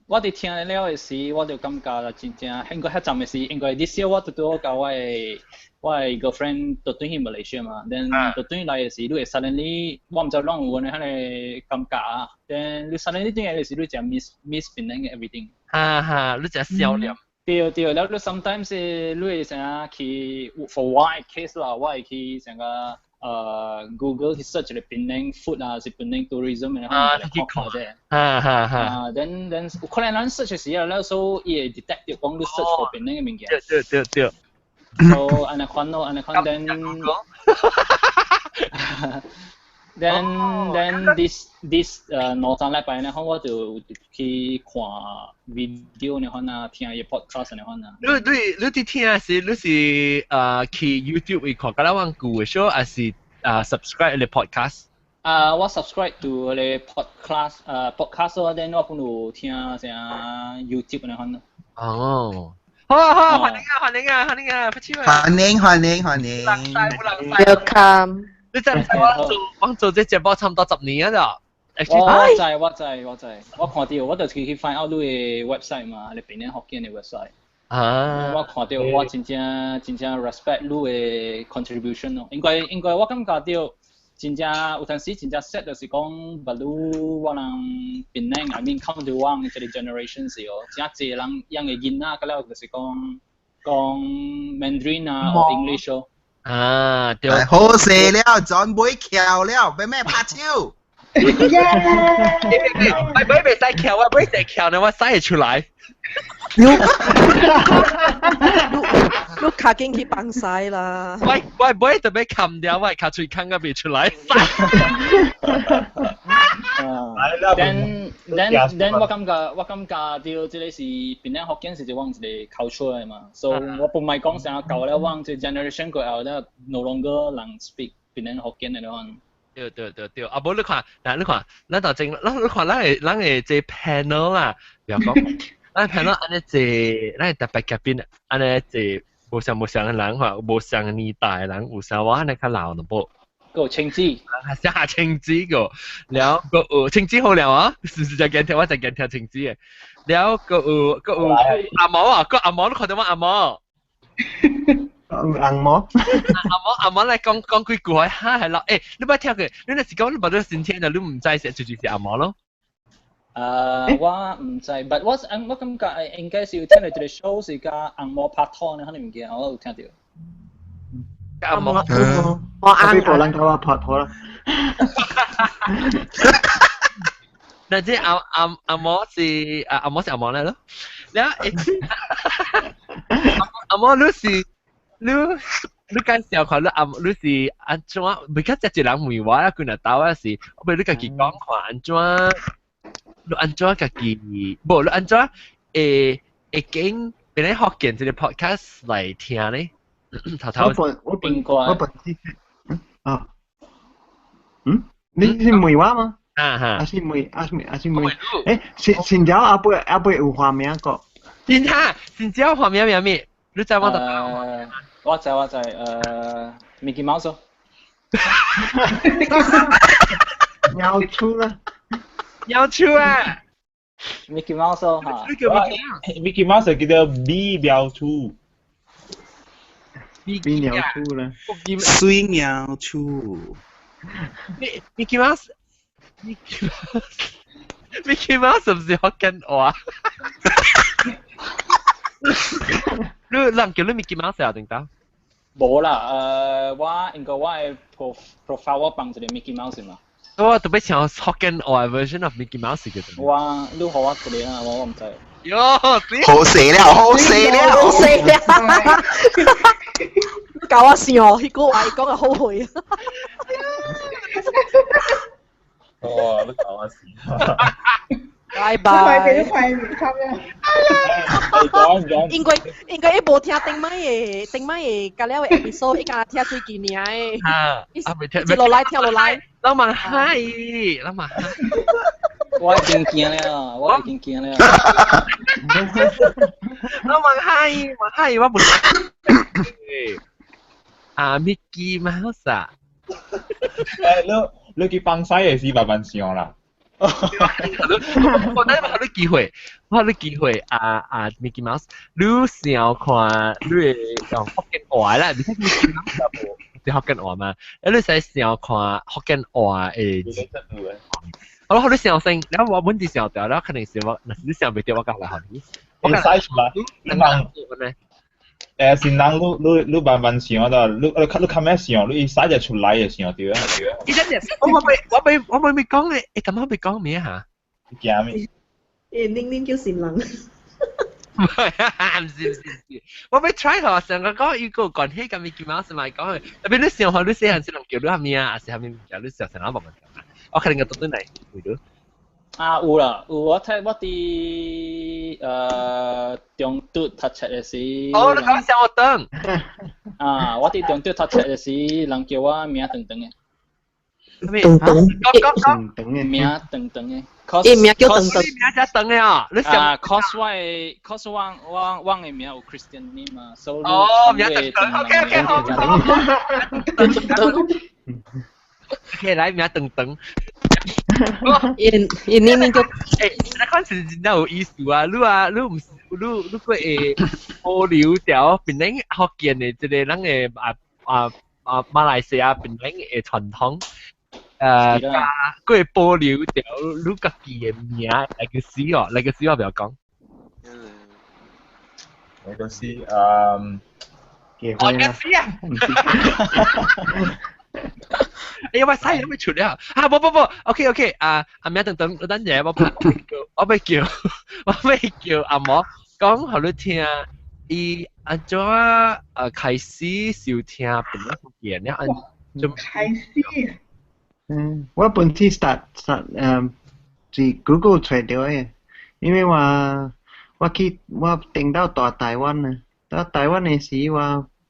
我哋聽了嘅時，我就感覺啦，真正應該迄陣嘅時，應該啲小我都對我教我嘅 girlfriend 到對去馬來西亞嘛，then 到對來嘅時，你會 suddenly 我唔知啷有呢，迄個感覺啊 ，then 你 suddenly 對嘅時，你就 miss 邊嘅 everything。你就笑了。對，แล้ว你 sometimes 你會成去 for one case 啦，我係去成個。Google 去 search 嚟邊啲 food 啊，是邊啲 tourism 嘅，去看啫。then 可能咱 search 嘅時候，所以會 detect 到講你 search for 邊啲嘅物件。對。So 安尼看 then this 2-3禮拜呢，我就去看 video 呢，可能聽嘢 podcast 呢，可能。你啲聽是你是去 YouTube 去看嗰啲古嘅 show，還是subscribe 你 podcast？我 subscribe to 你 podcast 咯，then 我本來聽成 YouTube 呢，可能。哦。好，歡迎啊，不錯啊。歡迎。Welcome。你知唔知我做這節目差唔多10年啊？我知，我看到我就去 find out 你嘅 website 嘛，你邊啲學見嘅 website。我看到我真正 respect 你嘅 contribution 咯。應該我感覺到真正有陣時真正 set 就是講，不如我人邊呢 ，I mean come to one 呢啲 generation 時哦，真係人樣嘅囡仔，咁樣就是講 Mandarin 啊，或 English 哦。啊，對。好勢了，準備橋了，俾咩拍照？唔使橋啊，唔使橋呢，我使得出來。你卡進去幫曬啦。喂，唔會特別冚掉，我卡出坑嗰邊出來。then 我感覺到這裡是邊啲學經是就往一個 culture 嘅嘛，所以我唔係講成舊咧，往這 generation 過後咧 no longer 能 speak 邊啲學經嘅咯。對，啊，無你看，嗱，你看，咱頭前，你看，咱係這 panel 啊，不要講，咱 panel 安尼這，咱特別嘉賓，安尼這無相嘅人，話無相嘅年代嘅人，有啥話安尼較老咯噃。個青枝，下青枝個，แล้ว個青枝好了啊，是就見條，我就見條青枝嘅，แล้ว個阿毛啊，個阿毛你看到嗎？阿毛。按摩嚟講幾句話嚇係啦，誒，你唔係聽佢，你那時講你冇得先聽就你唔知寫就是阿毛咯。我唔知 ，but 我感覺應該是要聽你哋 show 是加按摩拍拖呢，肯定唔見，我有聽到。按摩，我按摩人教我拍拖啦。嗱，即係按摩是按摩嚟咯，แล้ว按摩你是。你介紹看你是安怎？唔係只人問我啊，佢嗱打我時，我俾你家己講看安怎？你安怎家己？無你安怎？會經俾你學見這個 podcast 嚟聽咧？頭我本啊，你是梅話嗎？啊是梅，誒，先朝阿貝有畫面個。先朝畫面咩？你知我得？我知，Mickey Mouse。要出啦！Mickey Mouse 嚇。Mickey Mouse 叫做 B 標出。B 鳥出啦。水鳥出。Mickey Mouse 是唔是福建話？你人叫你 Mickey Mouse 啊？定得？冇啦，我應該我係 profile 我幫住你 Mickey Mouse 嘛。我特別想福建話 version of Mickey Mouse 嘅。哇，你好啊，嗰啲啊，我唔知。喲，好死了！搞我笑，佢個話講係好會啊。哦，都搞我笑。拜拜。應該一部聽頂麥嘅，隔了嘅 episode 一家聽最近年嘅。接落來跳落來。老萬嗨。我已經驚了。老萬嗨，我唔。Mickey Mouse 啊。你去幫曬嘅是慢慢想啦。我有機會Mickey Mouse，你想看你用福建話啦，你睇 Mickey Mouse 有福建話嘛？你使想看福建話誒？好，你想先，然後我本地想掉，然後肯定是我，你想未掉我講嚟好啲。我使出來，先人你慢慢想啦，你看咩想？你使就出來就想掉啊！我未講嘅，咁我未講咩嚇？驚咩？寧叫善人。唔係啊，唔是，我未 try 下上個講一個關係咁嘅叫乜咪講佢，特別你想下你寫下先能叫你下面啊，還是下面叫你寫成啱冇問題啊？我肯定個讀到嚟，會到。有啦，我睇我啲中途讀冊嘅時。哦，你講小學燈。我啲中途讀冊嘅時，人叫我名等等嘅。咩？等名等等嘅。名叫等等。名叫等嘅啊？你想？cause 我嘅名有 Christian name 啊，所以名等。OK， 好。OK， 來名等等。你就你看是真有意思啊！你個保留掉檳榔福建嘅即個咱嘅馬來西亞檳榔嘅傳統，佢保留掉你家己嘅名嚟個死哦，嚟個死我唔要講。嚟個死結婚啦。哎呀，喂，嘥嘢都未出了啊！不，OK，阿明等嘢，我要叫阿嬷講互你聽，伊安怎開始收聽本來福建咧？安怎開始？我本身 start 是 Google 找到嘅，因為我訂到大台灣啊，到台灣嘅時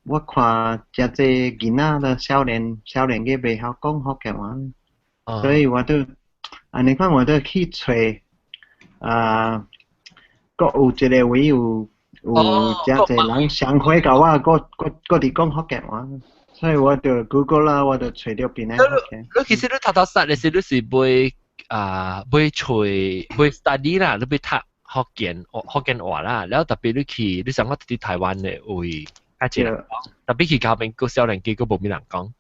我看真濟囡仔的少年嘅袂曉講福建話，所以我都安尼講我都去找各有一個位有真濟人想會甲我各地講福建話，所以我就 Google 啦，我就找到邊個福建。你其實你頭實嘅時你是要 study 啦，你要讀福建話啦，然後特別你想我喺台灣嘅位。家姐人講，特別佢後邊個少年機個冇咩人講。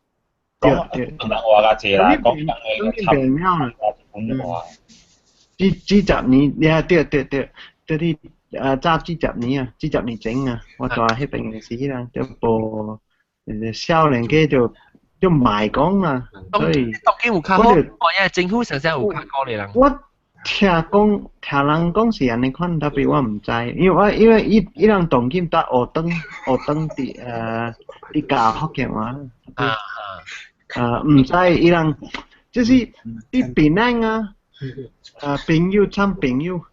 講人話家姐啦，講人嘅差唔多。幾十年，對，啲早幾十年啊，幾十年前啊，我在迄邊嘅時啦，就播少年機就賣講啦，所以當然有較好，因為政府上有較高嘅人。聽人講是安尼款，特別我唔知，因為伊人當今在學堂啲教福建話，唔知伊人就是啲邊人啊，朋友參朋友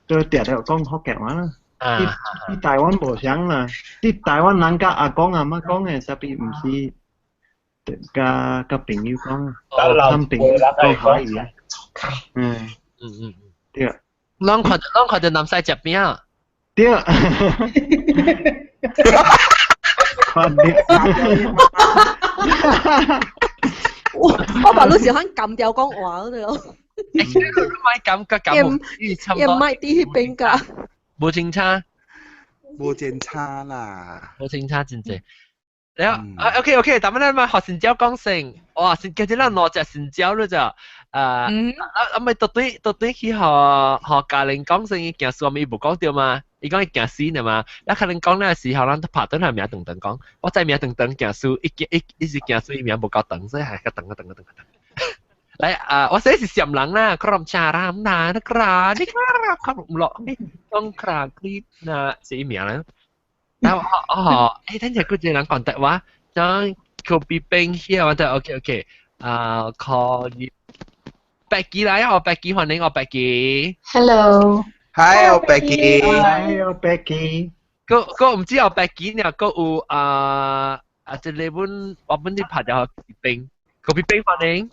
都常常講福建話啦，啲台灣無相啦，啲台灣人甲阿公阿媽講嘅，特別唔是甲朋友講啊，參朋友講華語啊。對。啷看到南西食邊啊？對。我把你時肯撳掉講話嗰度。你咪撳個撳，又唔係啲邊㗎？冇正差。冇正差啦。冇正差真正。你OK，但係咧咪學成椒講成，哇！成叫啲人攞隻成椒咯就。咪特對去學教練講成件事，我咪冇講掉嘛。伊講一件事呢嘛，一教練講呢時候，咱拍等係名等講，我在名等件事，一時件事名冇夠等，所以係等。嚟我寫是閃人啦，可能查啦咁嗱，你看唔落，ต้องคราคลิปนะ寫名啦。แล้วท่านอยากกูจะนั่งก่อนแต่ว่าจะcopy paste เฮียว่าแต่ OK call Becky 來啊，我 Becky 歡迎我 Becky。Hello。Hi， 我 Becky。Hi， 我 Becky。個唔知我 Becky 呢？個有即係我本啲拍咗Copy Paste 歡迎。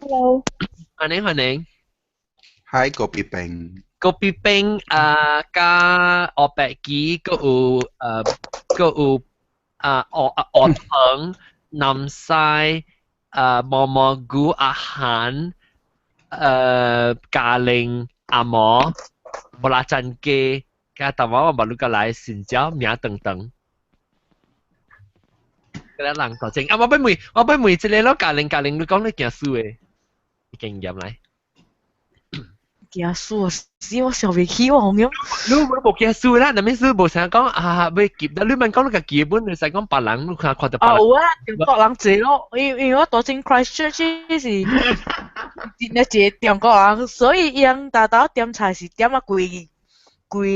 Hello。歡迎。Hi， Copy Paste。Copy Paste 加我 Becky 個有我藤南西蘑菇อาหาร咖喱阿嬷布拉真雞加台灣馬路個來新椒名等等，嗰啲人頭先我俾梅一個咯咖喱你講你件事誒，經驗嚟。件事死我想未起喎，咁。你冇件事啦，那邊事冇成日講未記得，你問講你個基本，你使講別人，你看到別人。有啊，中國人濟咯，因為我住進 Christchurch 是真係濟中國人，所以因大家點菜是點啊貴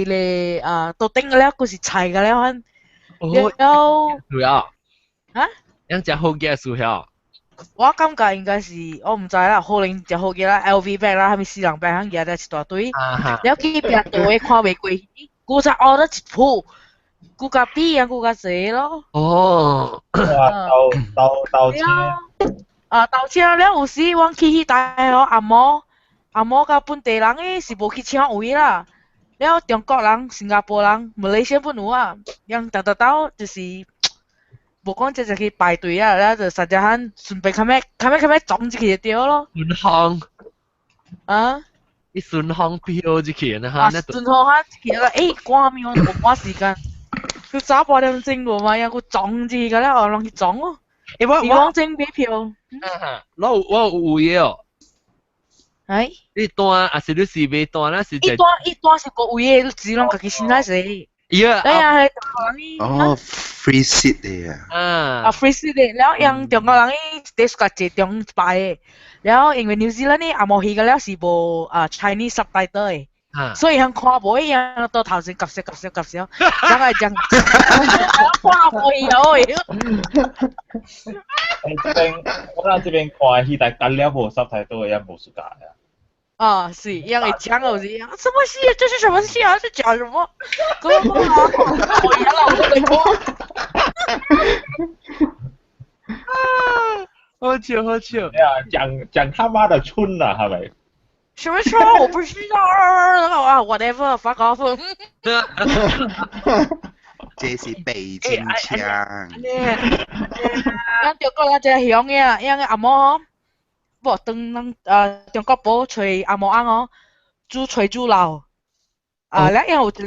咧都頂個了，佢是菜個了番。有啊？啊？樣只好嘅數曉。我感覺應該是我唔知啦，可能就好嘅啦 ，LV bag 啦，係咪4人 bag 肯嘅咧一大堆，了幾邊隊看袂過，估只order 一鋪，估個比啊，估個濟咯。哦。鬥車。鬥車了有時我去大學阿嬷甲本地人誒是無去搶位啦，了中國人、新加坡人、馬來西亞本有啊，樣鬥就是。無講只去排隊啊，然後就實際上順便看咩撞入去就對咯。順航啊？你順航票入去呢？哈？順航哈入去啦，趕面我冇趕時間，佢早8點鐘喎嘛，然後佢撞入去㗎啦，我讓佢撞咯。我整买票。我有嘢哦。係。你單還是你是買單啦？是一單是個位嘅，自己自己先來食。係哦 ，free seat 嚟啊。free seat 嚟，แล้วยัง中國人啲 stage 個中擺嘅，แล้ว因為 New Zealand 呢阿冇戲嘅了是部Chinese subtitle 嘅。所以看無一樣到頭先夾少，真係真看無有。我哋這邊看戲，但係了無濕太多，也無暑假呀。是一樣嘅講好似一樣，什麼戲？這是什麼戲啊？是講什麼？我原來我沒過。好笑。講他媽的春啊，係咪？什麼時候我不知道whatever fuck off 這是北京腔咱中國人這鄉嘅阿嬤不當中國寶吹阿嬤翁煮吹煮老แล้ว有一個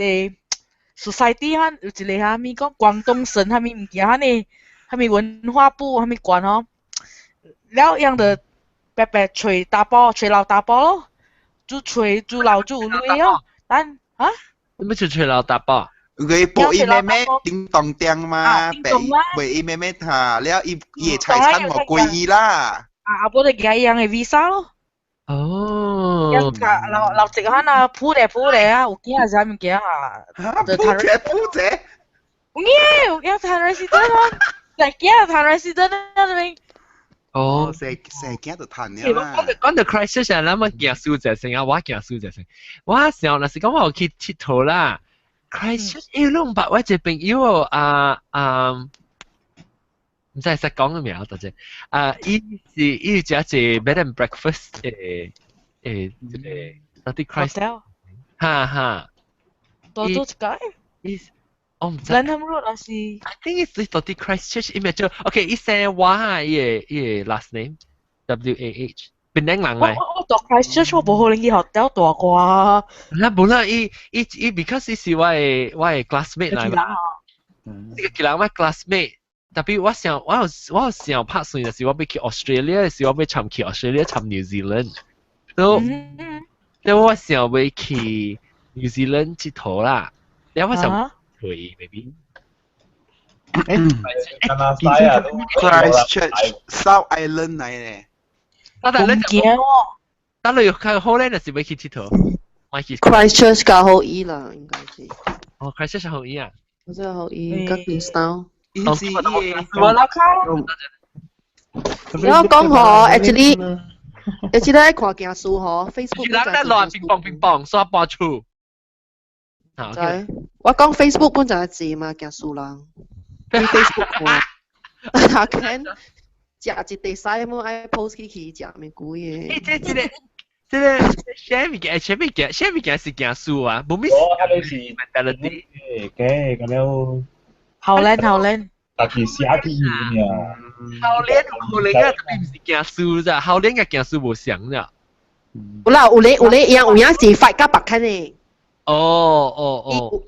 society 有一個哈咪講廣東省哈咪物件哈呢哈咪文化部哈咪管แล้ว樣的白白吹大包吹老大包咯煮吹煮老煮類哦，但你乜吹老大包？佢播伊妹妹叮當叮嘛，播伊妹妹嚇，แล้ว伊菜餐冇貴伊啦。我哋嘅一樣嘅 visa 咯。哦。一留直下啊，鋪嚟啊，有幾下啥物件啊？鋪者。有談 resident 咯，嚟幾下談 resident 啊你。成日都談嘅啦。講到 Christchurch 諗乜行數隻成啊，我行數隻成。我時候那是講我去佚佗啦 ，Christchurch 兩百位隻朋友唔知實講嘅名大隻伊只隻 bed and breakfast 嗰啲 Christchurch 哈，多一間。我唔知。Lanham Road 還是 I think it's the Christchurch image. Okay, it's saying Wah last name WAH. เป็นแดงหลังไหม我讀 Christchurch 我冇可能去學校讀啩。冇啦，because 是我嘅 classmate 嚟嘛。呢個叫咩 classmate？特別我有想拍算嘅是我要去 Australia 嘅時候，我要尋去 Australia 尋 New Zealand。所以我想要去 New Zealand 佚佗啦。然後我想。maybe Christchurch South Island 嚟嘅。唔見喎。但係佢好咧，是咪去佚佗 ？Christchurch 較好意啦，應該是。Christchurch 好意啊。我真係好意，跟 Queenstown。我老卡。然後講嗬 ，actually 愛看件書嗬 ，Facebook。人咧亂乒乓刷波出。我講 Facebook 本就係字嘛，件書人。Facebook 看，看食一地西麼？愛 post 去食咪貴嘅。這個 share 物件是件書啊，冇咩事。係是 mentality 嘅，咁樣。後練。但係寫啲嘢啊。後練啊，特別唔是件書咋，後練嘅件書冇想咋。有啦，有樣是發甲白看嘅。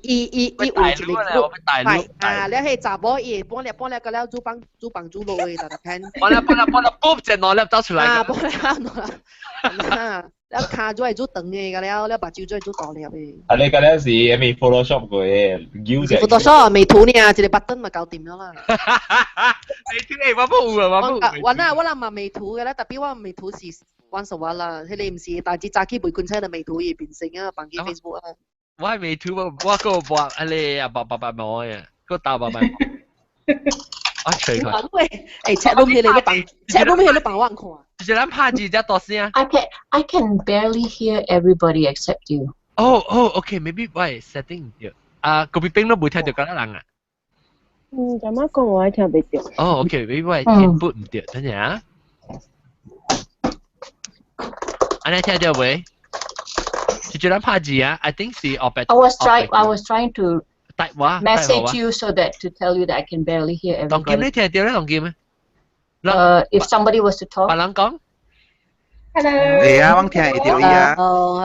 伊有一個group，係你係查某伊搬嚟個了煮飯煮落去就看。搬嚟，只攞粒走出來。搬嚟，แล้ว卡咗係煮長嘅個了把酒再煮大粒嘅。你個了是咪 Photoshop 嘅，U 隻。Photoshop 美圖呢，一個 button 咪搞掂咗啦。美圖我冇啊，我諗嘛美圖嘅咧，特別我美圖是玩實話啦，佢哋唔是大致早期背觀車嘅美圖而變成啊，bằng 機 Facebook 啊。我係美圖我個畫你啊白冇啊，個大白白。我除佢。赤窿起你幫我看。就是咱拍字只多聲。I can barely hear everybody except you. Okay, maybe why setting 掉。嗰邊都冇聽到嗰啲人啊。咁樣講我係聽唔到。Okay, maybe why input 唔掉，等陣啊。你聽到未？就咱拍字啊 ，I think 是 I was trying to message you so that to tell you that I can barely hear everybody. 當劍你聽到咧，當劍咩？If somebody was to talk. 白人講。Hello。係啊，我聽得到呀。Hello。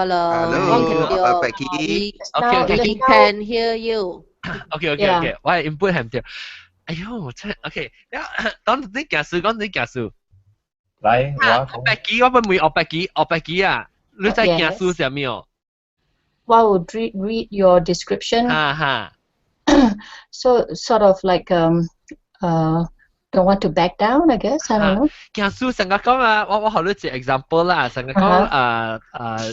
Okay. Can hear you. Okay. 我係 input 係唔掉。哎呦，真 OK，當你假數，講你假數。嚟，我白機，我唔會學白機啊！你在假數上面哦。I would read your description. So sort of like don't want to back down, I guess. I don't know. 假數成個講啊，我學你一個 example 啦，成個講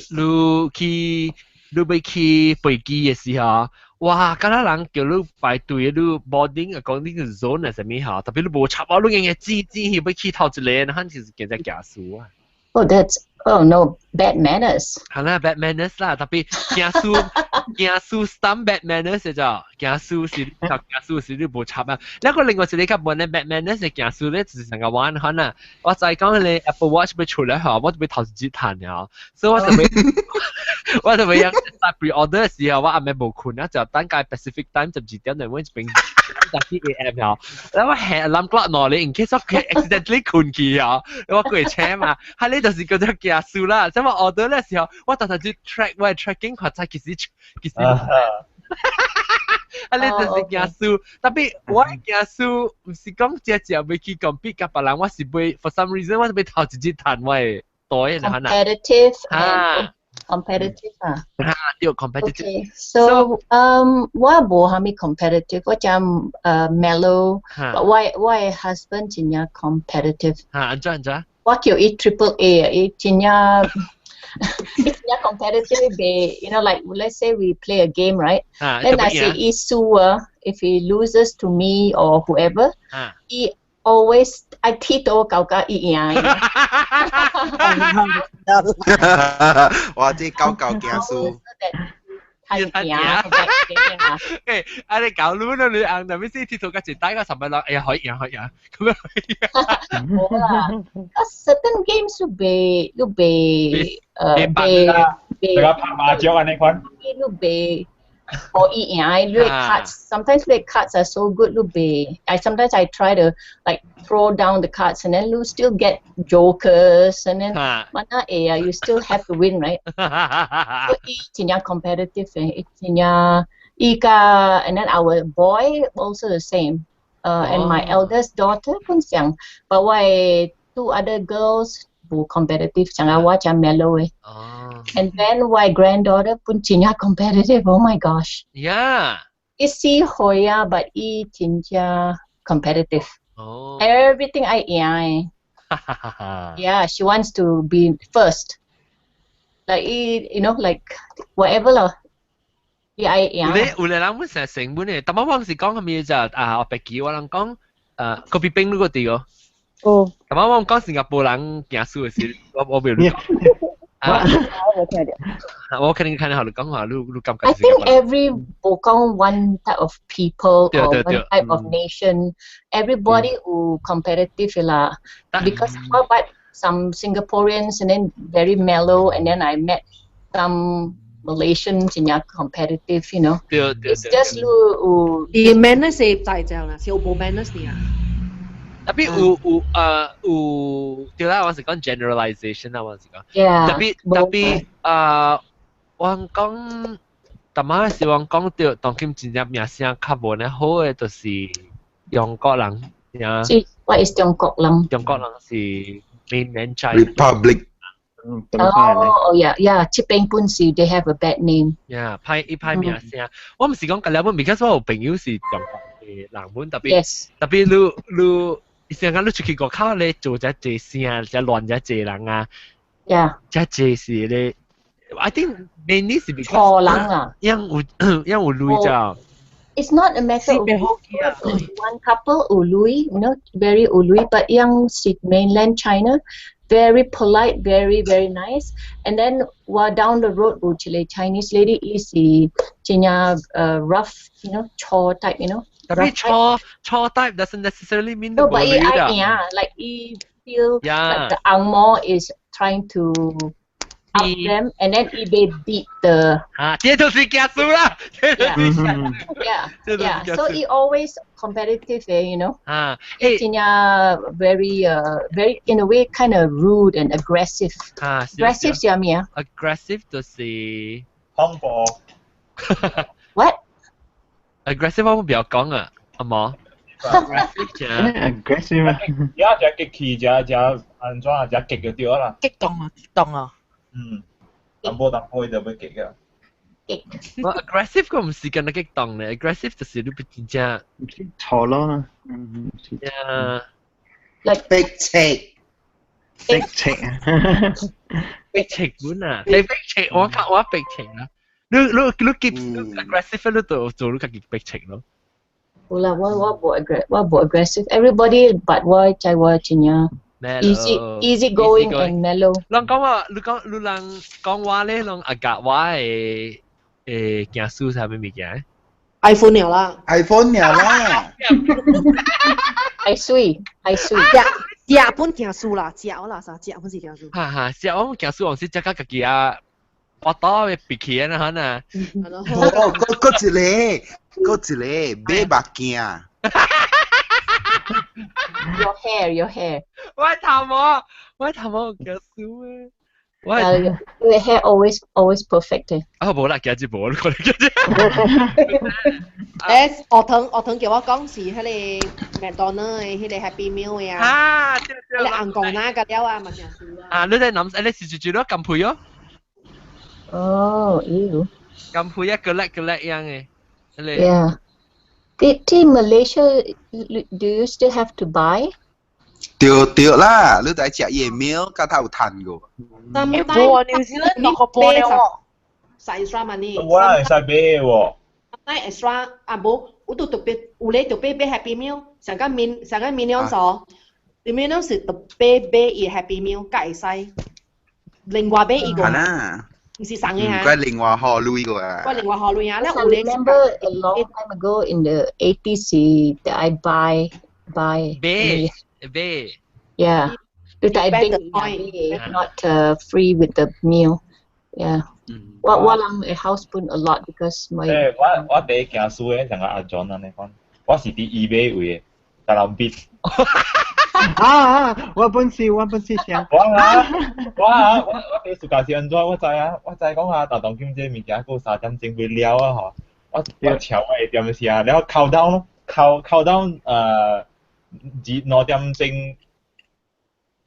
你要去飛機嘅時候。哇！咁多人叫你排隊，你 boarding 啊，講呢個 zone 係什麼嚇？特別你冇插啊，你硬係指要去頭一個，肯定是叫做假數啊。Oh, no, bad manners. 係啦 ，bad manners 啦，特別假數 some bad manners 嘅啫，假數是你冇插啊。一個另外一個你講咧 bad manners 嘅假數咧，就是成個玩可能，我就係講你 Apple Watch 俾出嚟嚇，我就俾頭先彈嘅，所以我就俾人 pre-order 嘅時候，我係咪冇困啊？就等屆 Pacific Time 12點嚟揾邊10 AM 嚇，แล้วว่าแห่ลำกล้อนอเลย in case ว่า accidentally 困去啊，我過嚟車嘛，係呢就是叫做假數啦，即係我 order 嘅時候，我特登去 track 我 tracking 佢就其實。啊！你就是假數，特別我假數唔是講只要去 compete 甲別人，我是會 for some reason 我是會頭一日彈我嘅袋嘅可能。Competitive 啊。對 competitive。Okay, so我冇蝦米 competitive， 我講mellow， but why husband 真係 competitive。安怎？我叫伊 triple A， 伊真係。It's not competitive, like let's say we play a game, right? Then I say, if he loses to me or whoever, he always, I tito cao cao iyan. 哇，這高高假數。係啊，誒，啊你搞亂啦你硬，特別是鐵圖架前打個10米落，哎呀可以咁樣。冇啦，certain games 要被拍麻將啊你款。要被可以贏，red cards. Sometimes red cards are so good. Sometimes I try to like throw down the cards and then you still get jokers and then mana you still have to win, right? So it's competitive. And then our boy also the same. And my eldest daughter pun siang. But why 2 other girls who competitive jangan macam mellow And then my granddaughter pun cinya competitive. Oh my gosh. Yeah. Isi Hoya but cinya competitive. Everything I yeah, she wants to be first. Like like whatever lah. Ule lang mo sa singbo ni. Tama mo si kong kami sa opeki walang kong kopi peng lugo tiyo. Tama mo kong Singapore lang kiya su si 我沒有錄。我肯定看好你講話，你感覺。I think every one type of people or one type of nation, everybody who competitive lah. Because but some Singaporeans and then very mellow, and then I met some Malaysians in your competitive, It's just the manners 係大隻啦，小冇 manners 啲啊。Tapi對啦，我是講 generalization 啦，我是講。Tapi 我講，但係是我講到當今真正名聲較無呢好嘅，就是中國人。What is 中國人？中國人是 mainland China Republic。Oh yeah. Chipeng pun si they have a bad name. Yeah， 派名聲。我唔是講咁樣本 ，because 我有朋友是中國嘅人本，特別你。成日你出去國口咧做只這聲，只亂只人啊，只事咧。I think mainly 是 because 錯人啊，因有累咋。It's not a matter of one couple ului, very ului, but young mainland China, very polite, very very nice. And then while down the road, Chinese lady is rough, chore type, Tapi chore type doesn't necessarily mean the but like he feel like the Angmo is trying to up them, and then he beat the. 這就是假數啦。Yeah. So he always competitive, He's very in a way kind of rude and aggressive. Aggressive 係咩啊 ？Aggressive 就是恐怖。What？ aggressive 我唔要講啊，係嘛？ aggressive 啊！只激氣，只安怎啊？只激就對啦。激動啊！激動啊！淡薄就要激啊！我 aggressive 個唔是咁激動咧 ，aggressive 就是你變只錯咯。like big check。big check 本啊！你 big check 我 big check 啊！你 keep aggressive 你做你自己 big check 咯。好啦，我冇 aggressive。Everybody but 我在我前呀。easy going and mellow。你講話，你講話咧，你agak 話件書係咩物件 ？iPhone 了啦 ，iPhone 了啦。I sweet。食本件書啦，食我啦啥？食本是件書。哈，食我件書，我是食個自己啊，我刀嘅鼻起啊，可能。嗰一個，買目鏡。Your hair。我頭毛件書咩？Your hair always perfect 嘅。冇啦，幾隻冇，你講幾隻？學堂叫我講是迄個McDonald 嘅迄個 Happy Meal 嘅啊。你硬講哪個了啊？物件書啊。你哋諗，你是住咯，咁配咯。哦，喲。咁配一個叻樣嘅。Yeah。In Malaysia, do you still have to buy? 對啦，你在食夜面，甲他有賺個。冇New Zealand 落個波了喎。使 extra money。我係使俾喎。使 extra 啊冇，我都特別，有咧特別俾 Happy Meal，上個 million 數 ，million 是特別俾伊 Happy Meal，加會使。另外俾伊個。係啦。唔是省嘅嚇。佢另外學累個啊。佢另外學累啊！ I remember a long time ago in the 80s that I buy. Yeah. But I think not free with the meal. Yeah. 我諗會 house 本 a lot because my. 我第一件書咧，像個阿 John 啊，你講，我是啲 eBay 位嘅，但係必。我本事想。我第暑假是安怎？我知講下大東京這物件夠3點鐘會了啊！嗬，我朝我會點試啊？然後count down 咯，count down 2點鐘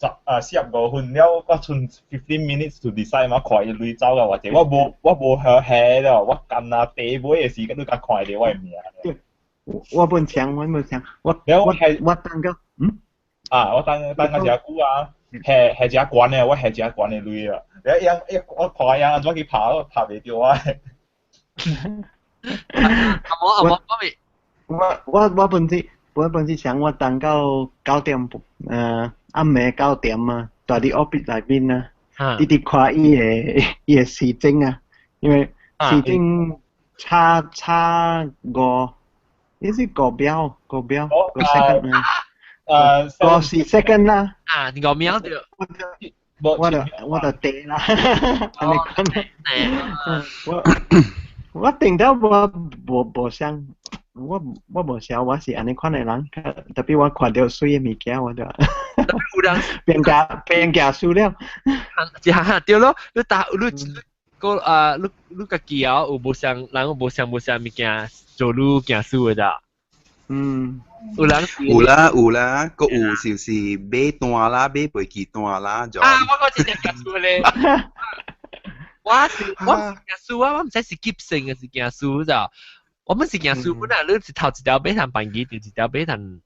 45分了，我剩15 minutes to decide 我看伊累走啊，或者我無下咯，我干啊地尾嘅時間都甲看到我嘅名。我本想，我等個我等個只股啊，係只關嘅，我係只關嘅累啊！我看樣怎去拍袂到啊！我本是想我等到9點暗暝9點啊，在啲 office 內邊啊，啲看伊嘅時鐘啊，因為時鐘差5，呢是5秒second 啊。50 second 啦。5秒對。我就地啦。我定到我無想，我無想我是安尼款嘅人，特別我看到水嘅物件我就變假輸了。對咯，你個記啊，有無想人有無想物件做你假輸嘅咋？有啦，個有就是買單啦，買飛機單啦，就。我真係假輸咧。我是假輸啊！我唔使是急性嘅是假輸咋。我們是假輸本來你是頭一條買談辦機，第二條買談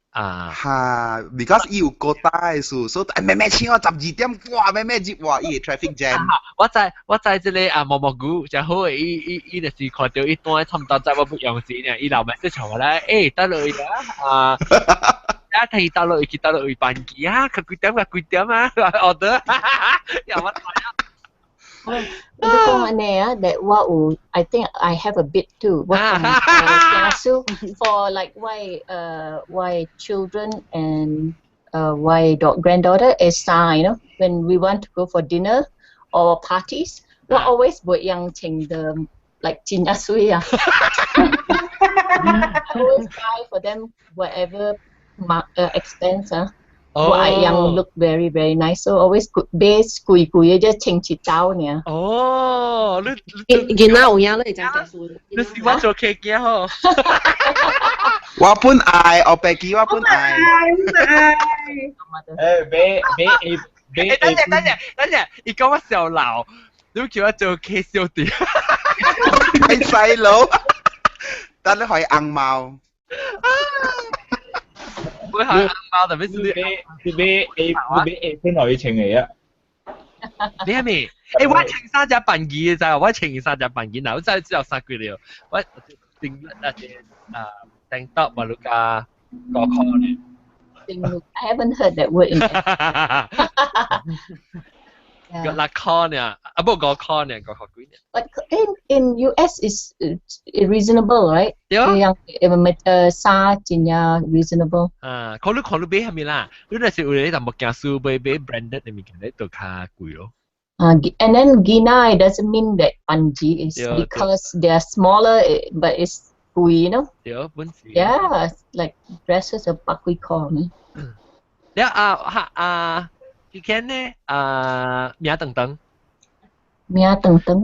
because 伊有過大嘅數，所以咩請我12點，哇咩接哇，伊個 traffic jam。我在這裡蘑菇就好嘅，伊就是看到一段差唔多在我不用時呢，伊留埋即場話咧，得落去啦睇得落去辦機啊，佢幾點啊，order， 又乜睇啊？that I think I have a bit too. For like why children and why granddaughter is when we want to go for dinner or parties, we always buat yang ching the like jinyasui I always buy for them whatever expense Buat yang look very very nice. So always base kui just change it down nya. Oh, Gina 有影了，讲解说。你喜欢做 cake 嘅吼？我本爱，我白记我本爱。等陣，你講我小鬧，你叫我做 cake 小弟。係細佬，但你可以硬貓。會係硬貓，特別是你俾 A 落去請你啊！你係咪？誒，我請三隻笨魚咋？我請三隻笨魚，嗱，我真係只有三句了。我定定得馬路架個 call 咧。I haven't heard that word in Got like corn about got corn got green. But in US is reasonable, right? Yeah. Yang sa jinya reasonable. Kalau be 係咪啦？你那時有你但冇件數be branded 你咪見你都較貴咯。And then Gina it doesn't mean that Panji is because they are smaller, but it's you know. Yeah, like dresses of Pakui corn. Yeah, you can 名等等。名等等。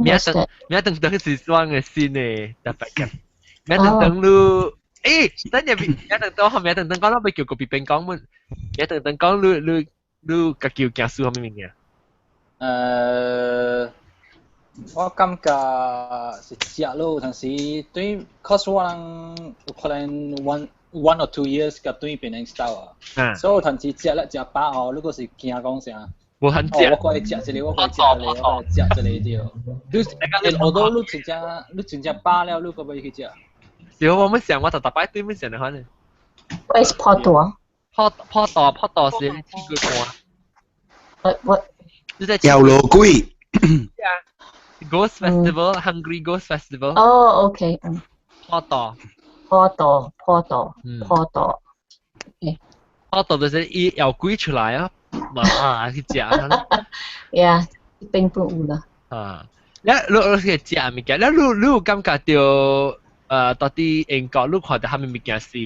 名等等是雙嘅先嘅，特別嘅。名等等lu，等陣名等等後名等等講到咪叫個別邊講乜？名等等講lu個叫件數係咩名嘅？我感覺是食咯，但是對 ，cause 我人有可能 one or 2 years 甲對變成 style 啊，所以但是食咧食飽哦，如果是驚講啥，無肯食，我可以食一個，我可以食一個，我可以食一個掉。你我都你真正飽了，你可唔可以去食？是我冇想，我就特擺對面想嚟可能。What is 泡朵？泡朵是天國瓜。What？有羅龜。Ghost Festival, Hungry Ghost Festival. Oh, okay. 泡朵。Okay. 泡朵就是伊有鬼出來啊，去食啊。Yeah， 並不有啦。你去食物件，你有感覺到到底英國你看到他們物件是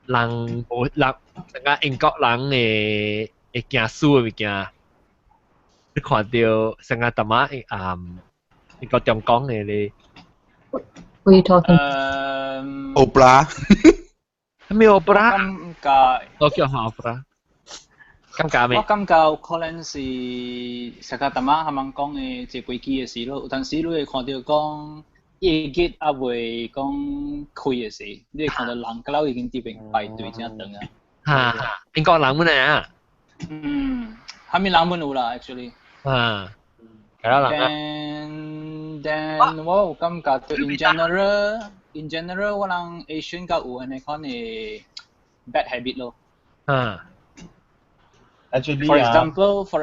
人成個英國人嘅行輸嘅物件，你看到成個淡仔英國中講嘅咧。What are you talking? Opera. 咩 opera？ 感覺我叫下 opera。感覺咩？我感覺可能是成個淡仔他們講嘅即規矩嘅事咯，但是你會看到講夜結啊會講開嘅事，你會看到人嗰佬已經啲邊排隊正等啊。英國人本嚟啊。還沒人本有啦 ，actually。Then 我有感覺到 in general 我人 Asian 較有安尼款嘅 bad habit 咯。Actually for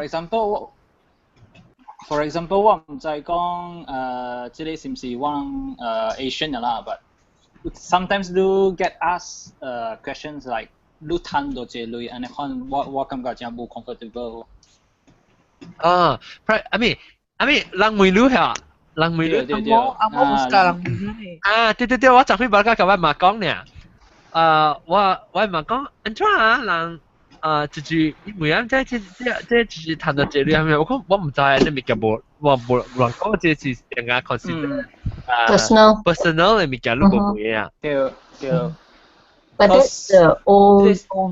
example 我唔知講即係是唔是我人Asian 嘅啦 ，but sometimes you get asked questions like 你賺多幾類安尼款，我感覺真冇 comfortable。I mean 人梅女嚇，人梅女。阿摩唔識人梅女。對，我昨天把個位嘛講呢。我嘛講，安怎人就是每樣即就是談到這裡係咪？我唔知你咪叫冇人講這是人家 consider personal 嘅咪叫你冇嘢啊。對。But that's the old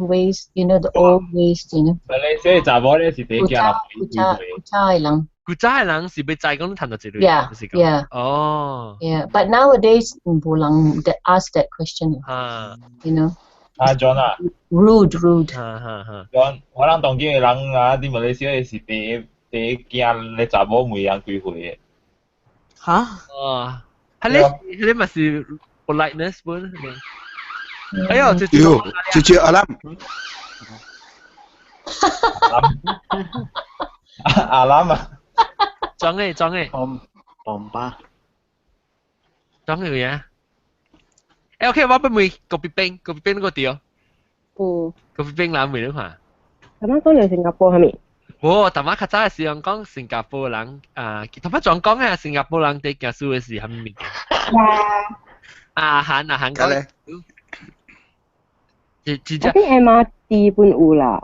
ways, you know, the old ways, you know. 所以查某咧是第一件古早嘅人是被知講談到這裡。Yeah. Oh. Yeah, but nowadays 冇人that ask that question. You know. John 啊。Rude. John， 我諗當今嘅人啊，啲馬來西亞是第一件你查某每樣聚會嘅。嚇？係你咪是 politeness 本。哎呀，姐阿蘭。阿蘭啊！裝嘅。bomb 吧。裝嘅嘢。OK， 我俾妹個別冰嗰個掉。個別冰冷梅你看。頭先講你新加坡係咪？頭先較早嘅時候講新加坡人頭先仲講嘅新加坡人對行輸嘅事係咩嘅？韓講。我啲 MRT 本有啦。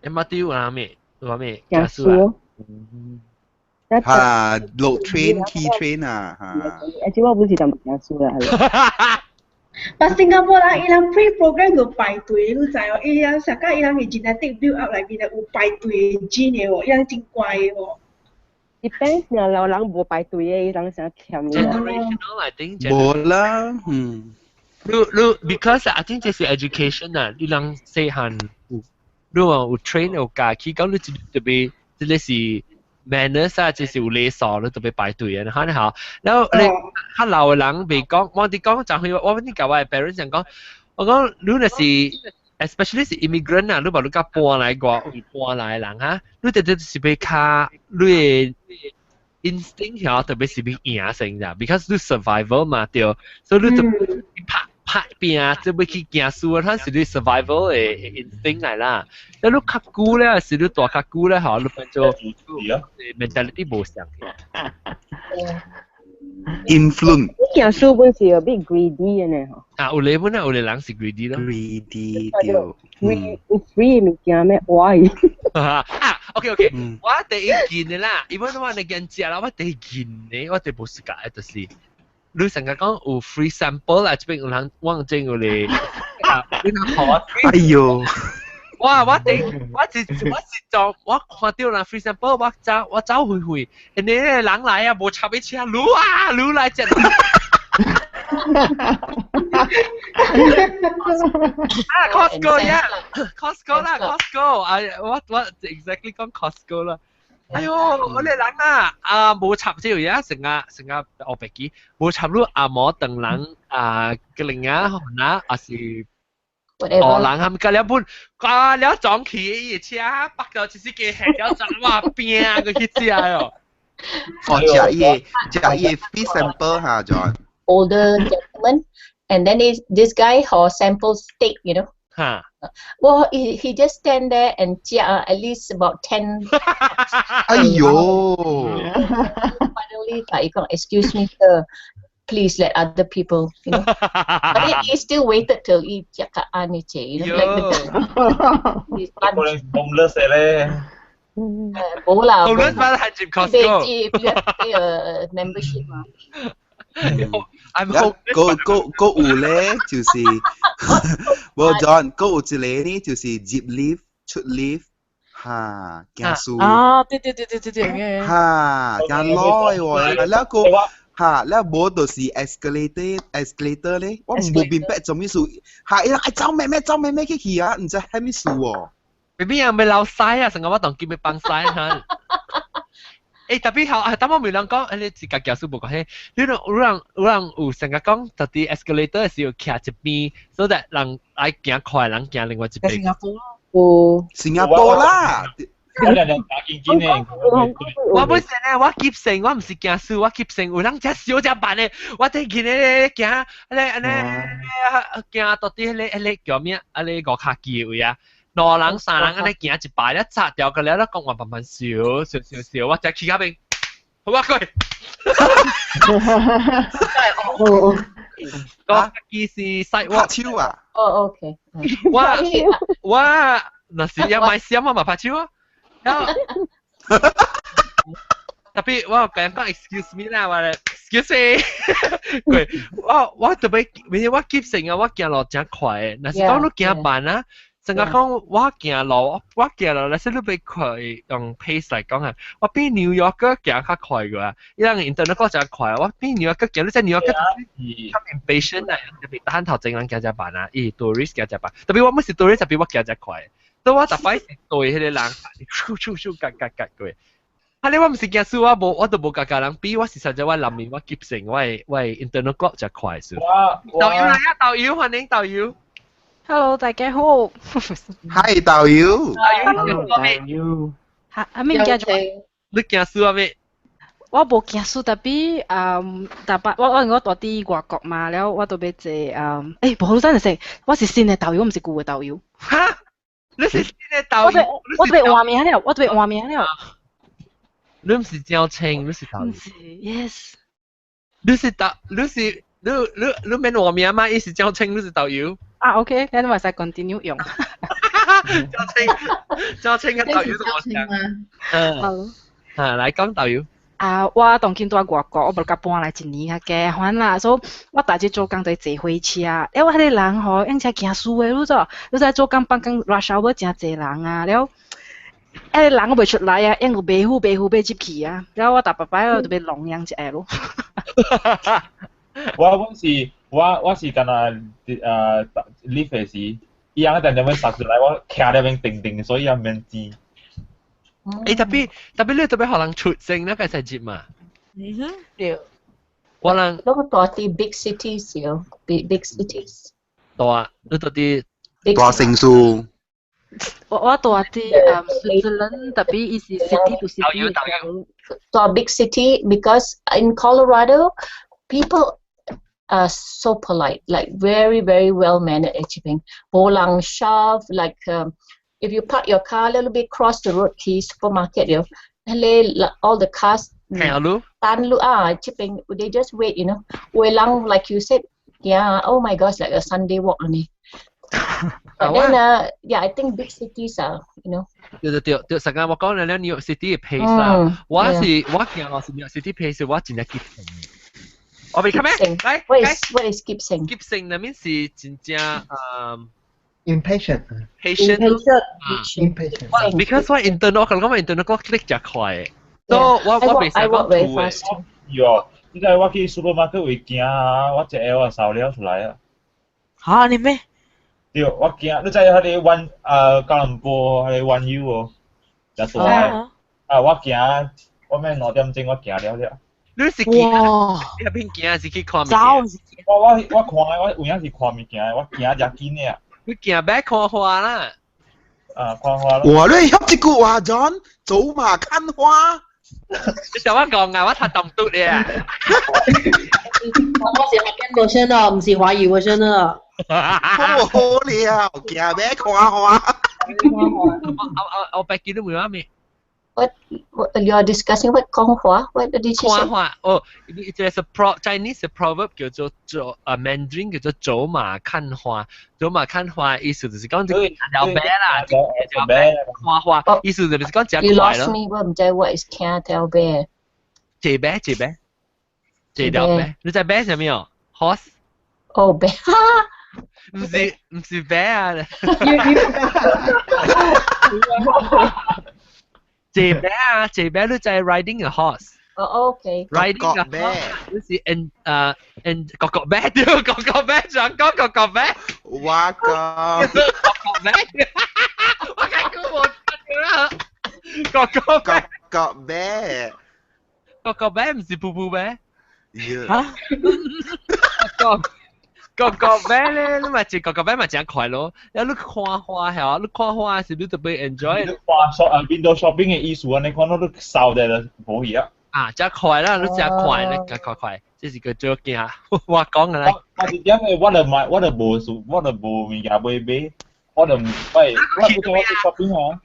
MRT 有哪咩？有咩？驾駛。落 train key train 啊，即我本是就唔駕駛啦。但新加坡人伊人 pre-program 就排隊，你知哦？伊人成個伊人嘅 genetic build up 裏邊有排隊 gene 嘅喎，伊人真乖嘅喎。Depends 呀，老人無排隊嘅，伊人成欠嘅。Generational, I think. 冇啦，because I think 這是 education 啊，你人細漢有話有 train 有教起，咁你特別即係是 manners 啊，即係有禮數，你特別排隊啊，嚇你好。然後你較老嘅人未講，我哋講就係我啲舊嘅 parents 講講，我講你那是 especially 是 immigrant 啊，你話你家搬來過，搬來人嚇，你特別是被卡你嘅 instinct 嚇，特別是被贏成咋 ，because 你 survival 嘛對，所以你特別拍拼啊，即要去行輸啊，它是你 survival 嘅 instinct 嚟啦。但你較久咧，是你大較久咧，嚇，你變做 mentality 無相嘅。influence。行輸本是有啲 greedy 嘅呢，嗬。啊，有咧本啊，有咧人是 greedy 咯。greedy 對。free 物件咩歪？啊 ，OK，我第一件嘅啦，如果我哋見食啦，我第一件咧，我哋冇時間就是。你成日講有 free sample 啊，這邊有人忘記有咧，你睇好啊？哎呦！哇！我做，我看到人 free sample， 我走回，人哋人來啊，無插一車，擼來隻。Costco 呀 ，Costco 啦 ，Costco，我 exactly 講 Costco 啦。哎呦，我哋人啊，無插這樣嘢，成日我白記，無插到阿摩等人嘅另外嗱，還是人係咪隔兩半，隔兩撞起車，北到就是嘅係咗站話邊個去食哦。食嘢 free sample 嚇咗。Older gentleman, and then this guy who sample steak, you know. Well, he just stand there and at least about 10. Finally, excuse me, sir. Please let other people, you know. But he still waited till he cakap aniche, you know, like the homeless bola. Homeless malah hajib Costco. If you have to pay a membership. I'm hopeless. 嗰有咧，就是冇John，嗰有一個呢，就是 zip lift 出 lift 嚇，行樹對，嚇，行耐喎，แล้วก็嚇，แล้ว冇就是 escalator 咧，我冇明白做咩事，係啦，走咩去啊，唔知係咩事喎。baby 又咪流曬啊，成日我當叫咪崩曬嚇。特別好等我未能講，你自家教書冇講起，有人有成日講，特啲 escalator 係要徛一邊，所以人愛行快，人行另外一邊。新加坡啦，我本身咧，我急性，我唔是行書，我急性，有人只小只辦咧，我睇見咧行，行到啲咧叫咩？咧個卡機位啊！2人3人安尼行一排咧，拆掉個了，咧講話慢慢笑，我只企嗰邊，好啊佢，個機是細拍超啊！哦 ，OK， 我那時有買衫啊嘛拍超啊，特別我講 excuse me 啦，我 excuse me， 佢我特別，因為我急性啊，我行路真快，那是講你行慢啊。成日講我行路，你先都俾佢用 pace 嚟講啊！我比紐約哥行較快嘅，因為 internet 嗰陣快，我比紐約哥行，你真紐約哥咁 impatient 啊！特別單頭正人行隻慢啊，tourist 行隻慢，特別我唔是 tourist，特別我行隻快，所以我特別是對迄個人，格嘅。啊！你我唔是行數，我都冇格人比，我是實在我臨面我急性，我 internet 嗰隻快數。導遊嚟啊！導遊，歡迎導遊。Hello， 大家好。Hi， 導遊。阿咩叫做？你行書啊咩？我冇行書，特別大伯，我到啲外國嘛，แล้ว我到俾隻冇好真係食，我是新嘅導遊，唔是舊嘅導遊。嚇！你是新嘅導遊？我對換名了，我對換名了。你唔是教青，你是導遊。唔是 ，yes。你免換名嘛？你是教青，你是導遊。OK，then 我再 continue 用。周青嘅導遊同我講，嚟講導遊。我當見到外國，我無甲搬來一年較加反啦，所以我逐日做工都坐火車。我迄個人吼，用車行輸誒，你知？你知做工辦公 rush hour 真濟人啊，了。人我袂出來啊，因有白虎要入去啊，了我逐擺擺我就要弄樣一下咯。我是干那lift 嘅時，伊樣等陣要殺出來，我徛喺邊定，所以也免知。特別你特別可能出聲那個細節嘛。對。可能。嗰個大啲 big cities 有 big cities。大，你到啲。大城市。我住啲Switzerland，特別伊是 city to city。大 big city because in Colorado people are so polite, like very well mannered. Actually, bolang shove like if you park your car a little bit cross the road to supermarket, all the cars. Chipping, they just wait, you know. Lang, like you said, yeah. Oh my gosh, like a Sunday walk on it. But then, yeah, I think big cities are, you know. 對，成日我講咧，New York City 嘅 pace 啦，我見我是 New York City pace，我真係急性。我未睇咩？嚟 ，What is skip sing? Skip sing 那邊是真正impatient。Because 我 internal 可能我 internal 我 click 就快，所以我未使講very fast。喲，你睇我去 supermarket 會驚啊，我隻 L 啊掃了出來啊。嚇你咩？對，我驚，你知佢哋玩吉隆坡，佢哋玩 U 喎，就做我驚，我咩2點鐘我驚了。你是驚？你喺邊驚？是去看物件？我看我有影是看物件，我驚只見嘅。你驚咩？看花啦。看花咯。哇！你學一句話 John， 走馬看花。你同我講啊，我睇懂嘟你啊。我是學緊 version 啊，唔是華語 version 啊。好了，驚咩看花？我白見都冇咩。What you are discussing? What 講話 ？What did you say? 講話there's a Chinese proverb 叫做Mandarin 叫做走馬看花。走馬看花意思就是講條白啦，條白看花，意思就是講只快咯。You lost me， 我唔知 what is 聽條白。隻條白，你知白係咩啊 ？Horse。哦，白。唔是白啊。借白啊，借白你就係 riding a horse。OK。riding a horse，你是國白對，國白想講國白。哇個。國白，我睇過冇睇啦。國白。國白唔是噗噗白。嚇？國白咧，你咪國白咪真快咯。有你看花係你看花是你特別 enjoy。你看window shopping 嘅意思啊，你看到你掃嘅就冇嘢啊，真快啦，你真快，你快，這是個最驚我講嘅啦。我是點嘅？我就無物件買買，我就唔喂，我去 shopping 啊。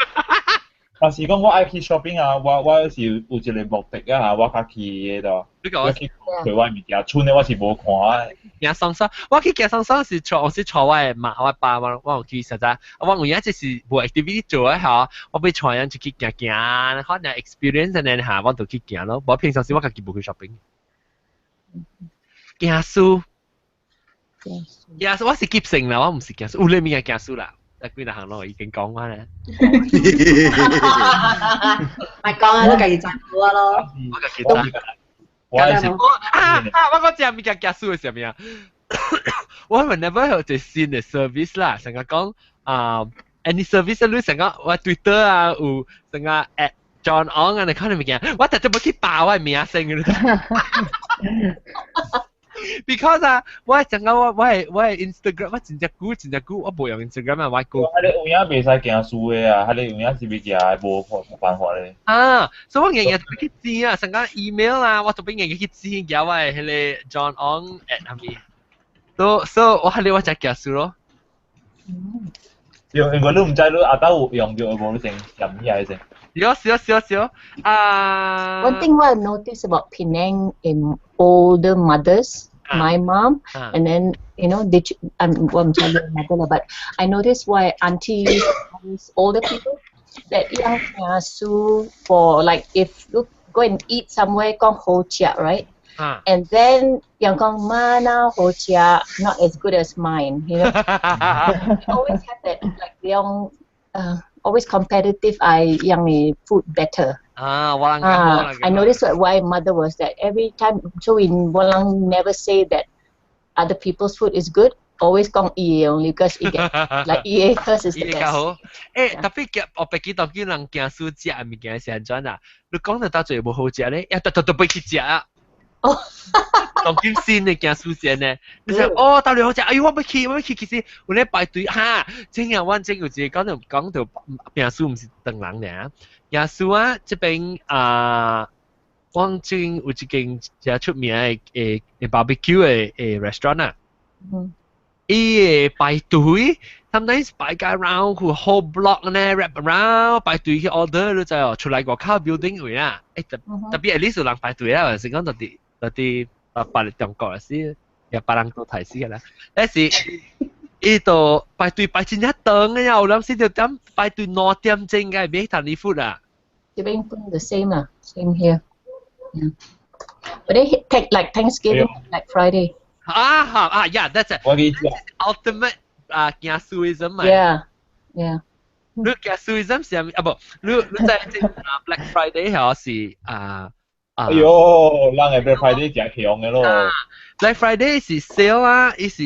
但是講我愛去 shopping 啊，我是有一個目的啊，我較去嘅度。我去睇我物件，村咧我是無看啊。行桑桑，我去行桑桑是坐我嘅媽我爸我有去實在，我有影就是無 activity 做一下，我俾坐人出去行，可能 experience 呢下我就去行咯。我平常時我自己無去 shopping。行書，我是急性啦，我唔是行書，有你面嘅行書啦。得幾多行咯？已經講翻啦。咪講啊，都繼續賺到咯。我繼續賺。我講只咪嘅書係咩啊？我 whenever 有隻新嘅 service 啦，成日講any service 你成日我 Twitter 啊，有成日 at John On 啊，你看你咪嘅，我特登冇去爆我名聲嘅。Because 我係Instagram， 我真隻股，我冇用 Instagram 啊，我股。你有影未使行書嘅啊，你有影是未行，無辦法咧。所以我日日都去知啊，成間 email 啊，我都俾日日去知，叫我係你 John On at 係咪？所以我係你我隻行書咯。因為你唔知你阿兜用咗冇你成任嘢成。少。One thing I noticed about Penang in older mothers, my mom, and then you know, I'm telling your mother, but I noticed why aunties older people that young su for like if you go and eat somewhere kong ho chia, right? And then yang kong mana ho chia not as good as mine, you know. They always have that like young always competitive yang food better. I noticed why mother was that every time so in Walang never say that other people's food is good. Always kong only because it get like first is the best. Tapi我白記當見人驚輸食物件是安怎啊？你講到最無好食咧，都不去食啊！當見先你驚輸食呢？你想到底好食？哎呦我不去，其實有咧排隊哈！正有有一個講到驚輸唔是等人咧，驚輸啊！這邊我正有一間真出名嘅barbecue 嘅 restaurant 啊。伊排隊 sometimes 排個 round 佢 whole block 呢 wrap around 排隊去 order 你知哦，出來外口 building 位啦，特別 at least 有人排隊啦，是講到啲白中國是，又白人都睇死㗎啦，但是伊度排隊排真一等嘅，有諗先就點排隊2點鐘嘅，別談你 food 啊。這邊 the same same here. Yeah. But they take like Thanksgiving, like Friday. Yeah, that's it. That's ultimate Kiasuism. Yeah. Look, Kiasuism 是你在Black Friday 係哎呦，人係 Black Friday 真強嘅咯。Black Friday 是 sale 啊，伊是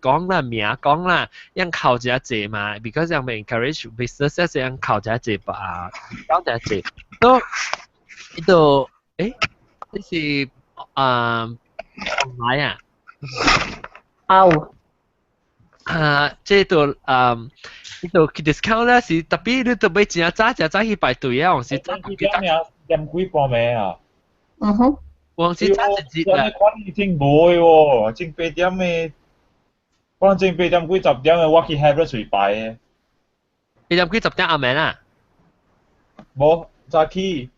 講啦，名講啦，樣靠只隻嘛 ，because 樣咪 encourage business 樣靠只隻吧，講只隻。都呢度呢是買啊。這度呢度 discount 咧是特別你特別真早去排隊啊，往時早去點幾半暝啊？往時早一節啊。你真唔會喎，正8點嘅，可能正8點幾10點嘅，我去 Harrods 去排嘅。8點幾10點暗暝啊？冇，早起，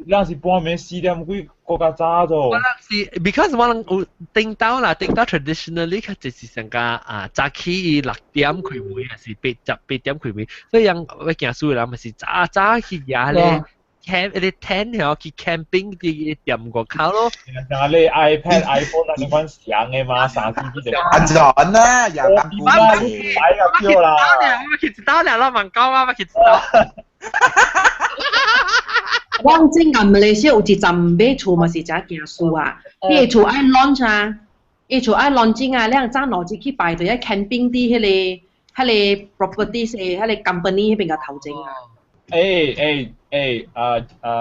人是半暝4點幾個較早咗。我是 because 我有聽到 traditionally 佢就是成個早起6點開會，還是8點開會，所以人我見書人咪是早去夜咧 camp 啲 tent 喺去 camping 啲店個口咯。但係你 iPad、iPhone 那款上嘅嘛，3G 就安全啦，又咁唔係擺個票啦。我其實到了啦，問講啊，我其實到。我正喺馬來西亞有一站買厝嘛是只件事啊，你厝愛 launch 啊，你厝愛 launching 啊，你行爭攞住去排隊喺 camping 啲迄個 properties 迄個 company 迄邊個頭前啊。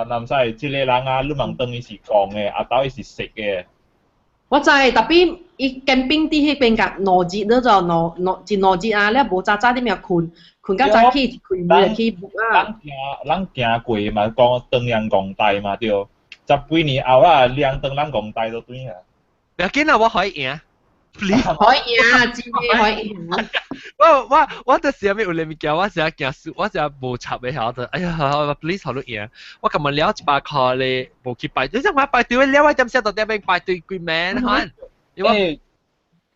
南西，即個人啊，你問當伊是講嘅，阿豆伊是食嘅。我知，特別伊 camping 啲迄邊個攞節嗰就攞節啊，你無早啲咩困到早起開會去 book 啊。人行過嘛，講當陽光大嘛對，10幾年後啦，兩當陽光大都對啊。唔要緊啊，我可以贏。可以啊，真係可以贏。我到時候有嚟物件，我成日驚輸，我成日無插嘅後頭，哎呀，please 好多贏。我今日了100塊你無去排隊，即係我排隊了，我點先到點樣排隊幾萬看？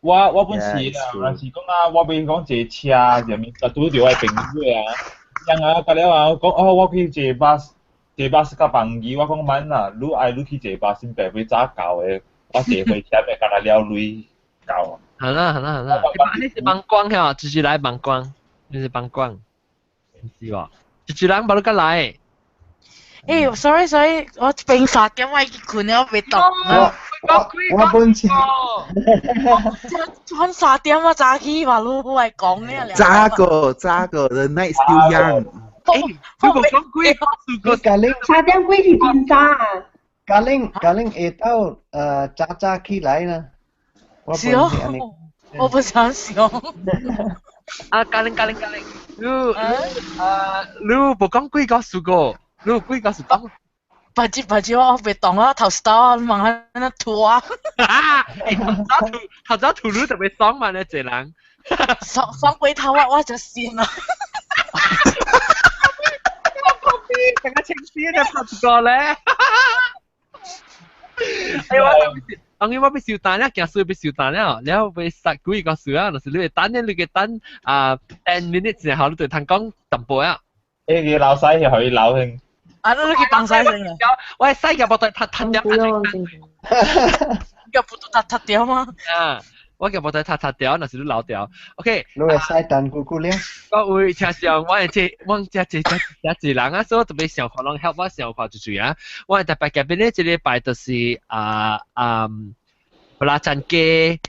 我本時啊，有時講啊，我俾講坐車入面，就拄着我朋友啊，人啊，隔了啊，講我去坐巴士甲朋友，我講慢啦，你愛你去坐巴士，白會早到嘅，我坐回車咪干那了累到。好啦，你是幫光嚇，直接來幫光，你是幫光，唔是喎，直接人冇得個來。sorry，我平3點我已經困咗，未動。我本錢。我3點我早起嘛，路係講咩咧？早個 the night still young。佢冇講貴，3點幾是真早啊。嘉玲會到早起來啦。我不想想。嘉玲，你冇講貴個數個。你幾個是講？不知我別當我頭先問下那圖啊！頭早圖你特別爽嘛？你這人爽鬼頭啊！我就信啦。更加清晰嘅拍過咧。當然我要收單啦，件事要收單啦，然後要殺幾個事啊，就是你等咧，你嘅等10 minutes 然後你對通講淡薄啊。誒，佢鬧曬佢可以鬧興。啊，你去當曬先啊！喂，西嘅部隊吞掉，個部隊吞掉嗎？啊！我嘅部隊塌掉，那是你老掉。OK。你會西蛋姑姑咧？各位聽上，我只人啊，所以特別想可能 help 我想看住啊。我特別嘅邊咧，這禮拜就是布拉贊基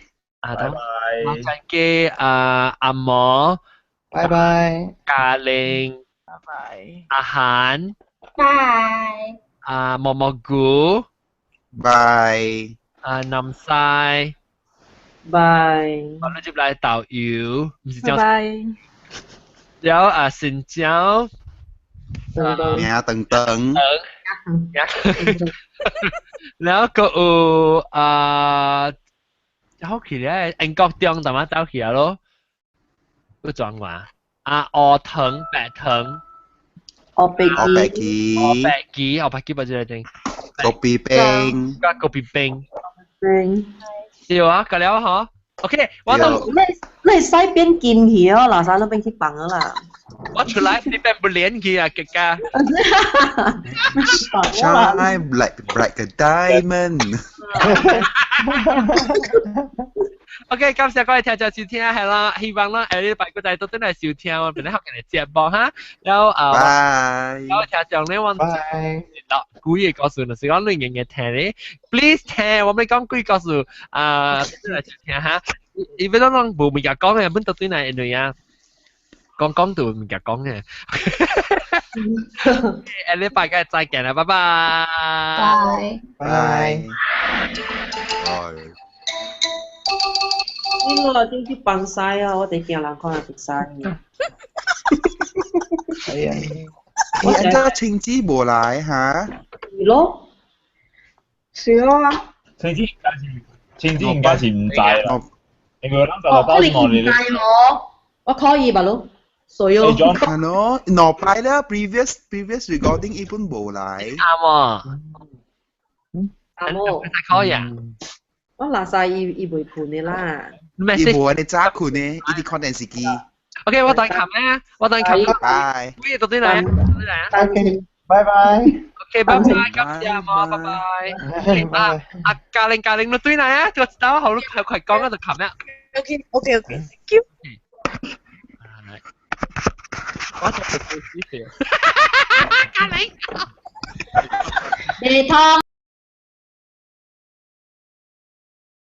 布拉贊基阿嬷，拜拜。嘉玲，拜拜。阿涵，拜。蘑菇，拜。南西。拜。我哋接嚟導遊，唔是拜拜。有新疆，等等，然後個有好奇咧，英國中同埋走去啊咯，個狀話鵝藤、白藤，鵝白雞不知你聽，嗰邊冰。對啊，咁了嗬。OK， 我都你西邊見去哦，嗱，曬都邊去bằng啦。我出來你邊不連去啊，哥哥。Shine like a diamond。OK， 感謝各位聽眾收聽，係啦，希望啦，呢拜個仔都真係收聽我哋學嘅節目哈。然後有聽眾咧，我幾個告訴你，是講你嘅聽咧 ，please 聽，我咪講幾個告訴真係收聽哈。因為當冇物件講嘅，本到對嚟嚟啊，講到物件講嘅。呢拜個再見啦，拜拜。拜。呢個點知笨晒啊！我哋見人看人食晒。係啊，你而家青子冇嚟嚇？係咯，少啊。青子而家是唔在啦。你個諗就係包我哋咧。我可以吧咯，所以我。係咯，攞牌啦 ，previous recording 一般冇嚟。啱喎。啱喎。可以啊。我拿晒伊袂盤你啦。伊無你揸盤呢？伊啲 content 是機。OK， 我等琴咧，我等琴。拜。咩到啲嚟？OK， 拜拜。OK， 拜拜，感謝阿媽，拜拜。嘉玲，你對嚟啊？我打好快講啊，就琴啦。OK，thank you。我就係故事。嘉玲。你湯。